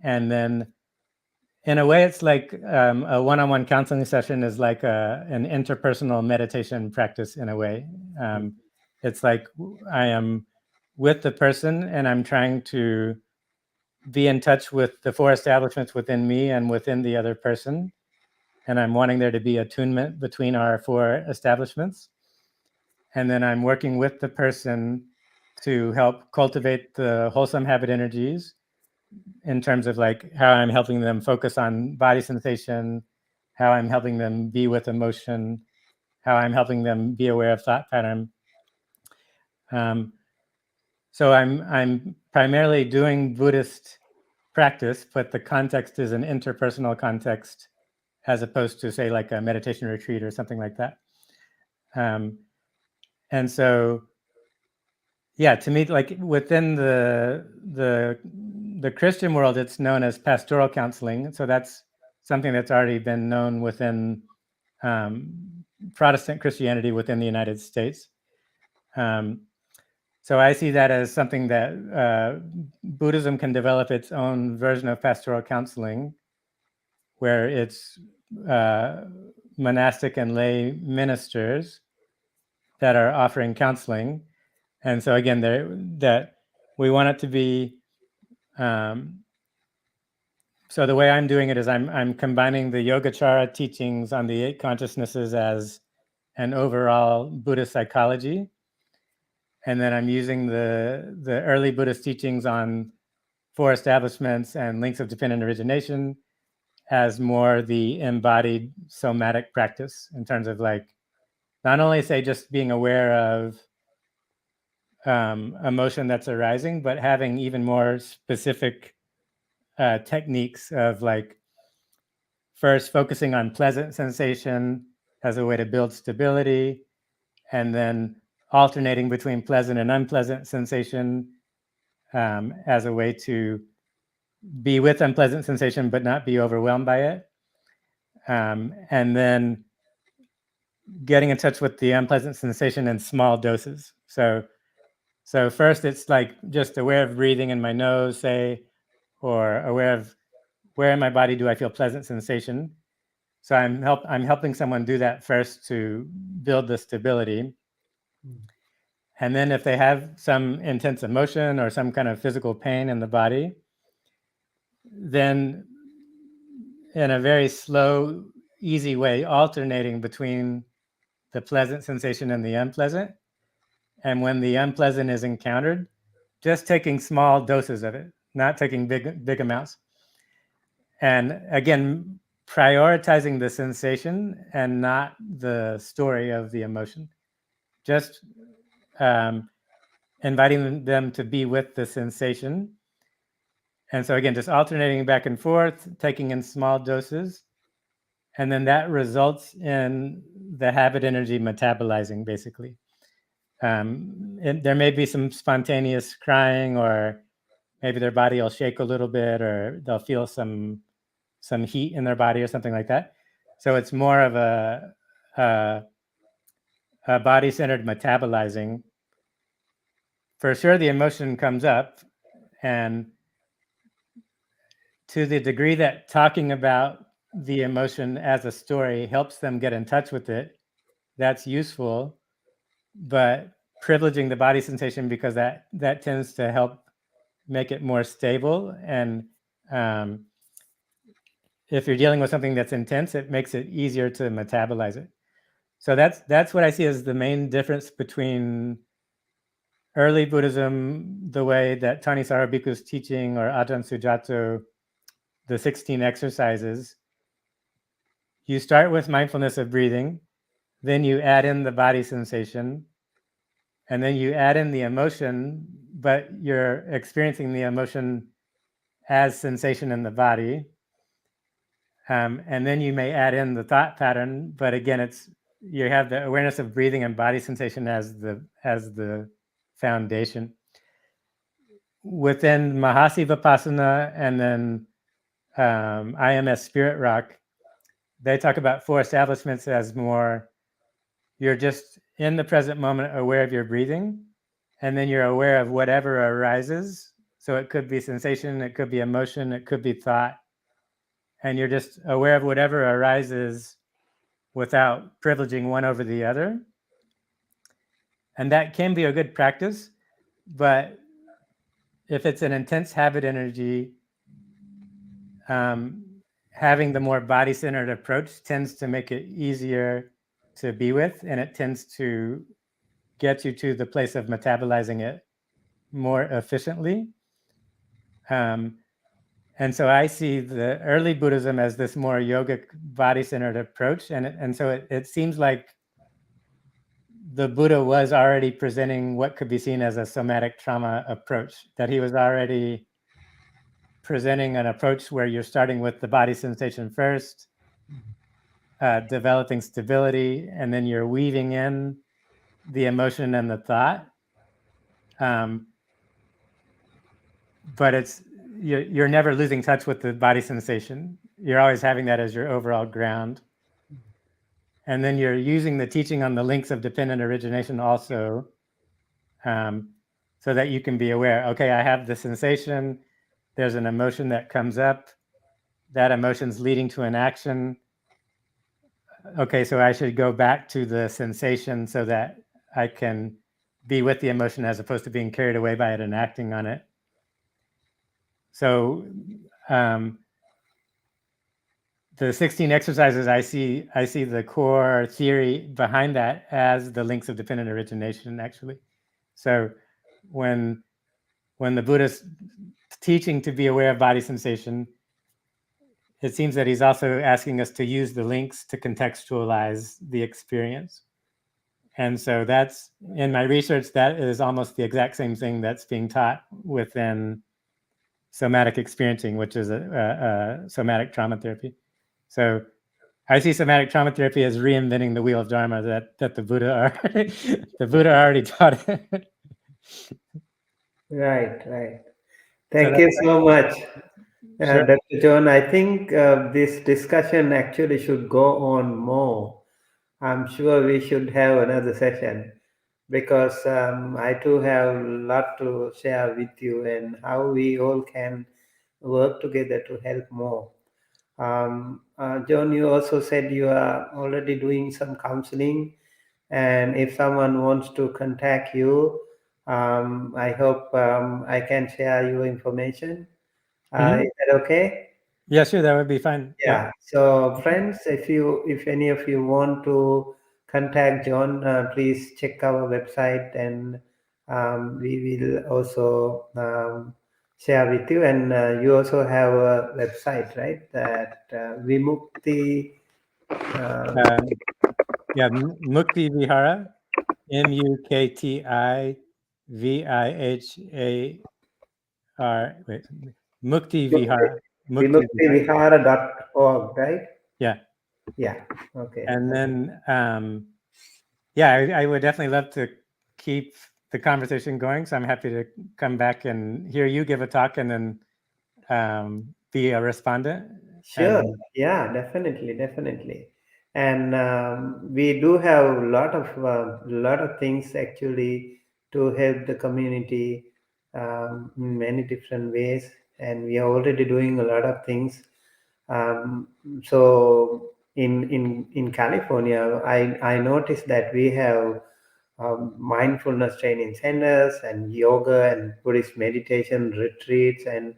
and then in a way, it's like a one-on-one counseling session is like an interpersonal meditation practice in a way. It's like I am with the person and I'm trying to be in touch with the four establishments within me and within the other person. And I'm wanting there to be attunement between our four establishments. And then I'm working with the person to help cultivate the wholesome habit energies in terms of like how I'm helping them focus on body sensation, how I'm helping them be with emotion, how I'm helping them be aware of thought pattern. So I'm primarily doing Buddhist practice, but the context is an interpersonal context as opposed to say like a meditation retreat or something like that. And so, yeah, to me, like within the Christian world, it's known as pastoral counseling. So that's something that's already been known within Protestant Christianity within the United States. So I see that as something that Buddhism can develop its own version of pastoral counseling, where it's monastic and lay ministers that are offering counseling. And so again, that we want it to be, so the way I'm doing it is I'm combining the Yogacara teachings on the 8 consciousnesses as an overall Buddhist psychology. And then I'm using the early Buddhist teachings on 4 establishments and links of dependent origination as more the embodied somatic practice in terms of like, not only say just being aware of emotion that's arising, but having even more specific techniques of like first focusing on pleasant sensation as a way to build stability, and then alternating between pleasant and unpleasant sensation as a way to be with unpleasant sensation but not be overwhelmed by it. And then getting in touch with the unpleasant sensation in small doses. So first it's like just aware of breathing in my nose, say, or aware of where in my body do I feel pleasant sensation. So I'm helping someone do that first to build the stability. And then if they have some intense emotion or some kind of physical pain in the body, then in a very slow, easy way, alternating between the pleasant sensation and the unpleasant. And when the unpleasant is encountered, just taking small doses of it, not taking big amounts. And again, prioritizing the sensation and not the story of the emotion. Just inviting them to be with the sensation. And so again, just alternating back and forth, taking in small doses. And then that results in the habit energy metabolizing, basically. There may be some spontaneous crying, or maybe their body will shake a little bit, or they'll feel some heat in their body or something like that. So it's more of a body-centered metabolizing. For sure, the emotion comes up, and to the degree that talking about the emotion as a story helps them get in touch with it, that's useful. But privileging the body sensation, because that tends to help make it more stable. And if you're dealing with something that's intense, it makes it easier to metabolize it. So that's what I see as the main difference between early Buddhism, the way that Thanissaro Bhikkhu's teaching, or Ajahn Sujato, the 16 exercises. You start with mindfulness of breathing, then you add in the body sensation, and then you add in the emotion, but you're experiencing the emotion as sensation in the body. And then you may add in the thought pattern, but again, it's you have the awareness of breathing and body sensation as the foundation. Within Mahasi Vipassana and then IMS Spirit Rock, they talk about 4 establishments as more, you're just in the present moment aware of your breathing, and then you're aware of whatever arises. So it could be sensation, it could be emotion, it could be thought, and you're just aware of whatever arises without privileging one over the other. And that can be a good practice, but if it's an intense habit energy, having the more body-centered approach tends to make it easier to be with, and it tends to get you to the place of metabolizing it more efficiently. And so I see the early Buddhism as this more yogic body-centered approach. And so it seems like the Buddha was already presenting what could be seen as a somatic trauma approach, that he was already presenting an approach where you're starting with the body sensation first, developing stability, and then you're weaving in the emotion and the thought. But you're never losing touch with the body sensation. You're always having that as your overall ground. And then you're using the teaching on the links of dependent origination also, so that you can be aware, okay, I have the sensation, there's an emotion that comes up, that emotion's leading to an action. Okay, so I should go back to the sensation so that I can be with the emotion as opposed to being carried away by it and acting on it. So the 16 exercises, I see the core theory behind that as the links of dependent origination, actually. So when the Buddha's teaching to be aware of body sensation, it seems that he's also asking us to use the links to contextualize the experience. And so that's, in my research, that is almost the exact same thing that's being taught within somatic experiencing, which is a somatic trauma therapy. So I see somatic trauma therapy as reinventing the wheel of Dharma that the Buddha already taught it. Right. Thank you so much, Sure. Dr. John. I think this discussion actually should go on more. I'm sure we should have another session because I too have a lot to share with you and how we all can work together to help more. John, you also said you are already doing some counseling, and if someone wants to contact you, I hope I can share your information. Is that okay? Yeah, sure, that would be fine. Yeah. So, friends, if any of you want to contact John, please check our website, and we will also share with you. And you also have a website, right? That Vimukti. Yeah, Mukti Vihara, MUKTI VIHAR. Wait, Mukti Vihara. VimuktiVihara.org, right? Yeah. Yeah. Okay. And then, yeah, I would definitely love to keep the conversation going. So I'm happy to come back and hear you give a talk and then be a respondent. Sure. Yeah, definitely. And we do have a lot of things actually to help the community in many different ways, and we are already doing a lot of things. So in California, I noticed that we have mindfulness training centers and yoga and Buddhist meditation retreats and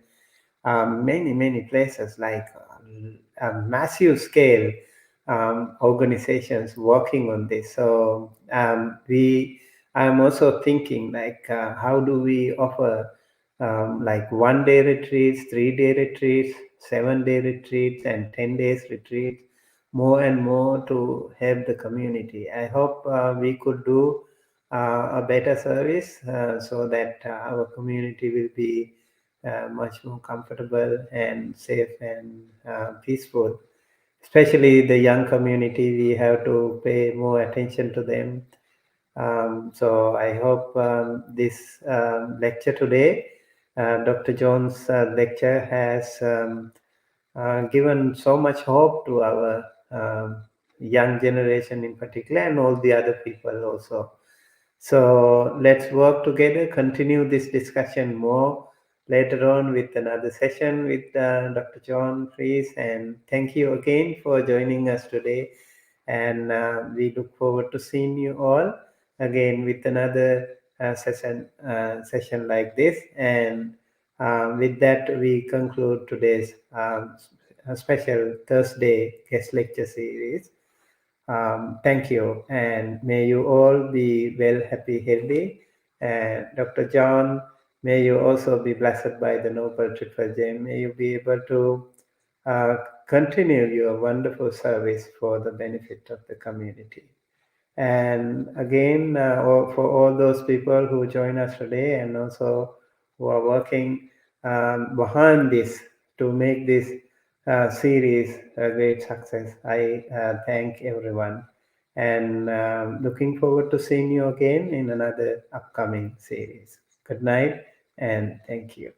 many places, like a massive scale organizations working on this. So I'm also thinking, like, how do we offer like 1 day retreats, 3 day retreats, 7 day retreats, and 10 days retreats, more and more to help the community. I hope we could do a better service so that our community will be much more comfortable and safe and peaceful. Especially the young community, we have to pay more attention to them. So I hope this lecture today, Dr. John's lecture has given so much hope to our young generation in particular and all the other people also. So let's work together, continue this discussion more later on with another session with Dr. John Freese. And thank you again for joining us today. And we look forward to seeing you all again with another session like this. And with that, we conclude today's special Thursday guest lecture series. Thank you, and may you all be well, happy, healthy. And Dr. John, may you also be blessed by the Noble Triple Gem. May you be able to uh, continue your wonderful service for the benefit of the community. And again, for all those people who join us today and also who are working behind this to make this series a great success, I thank everyone. And looking forward to seeing you again in another upcoming series. Good night and thank you.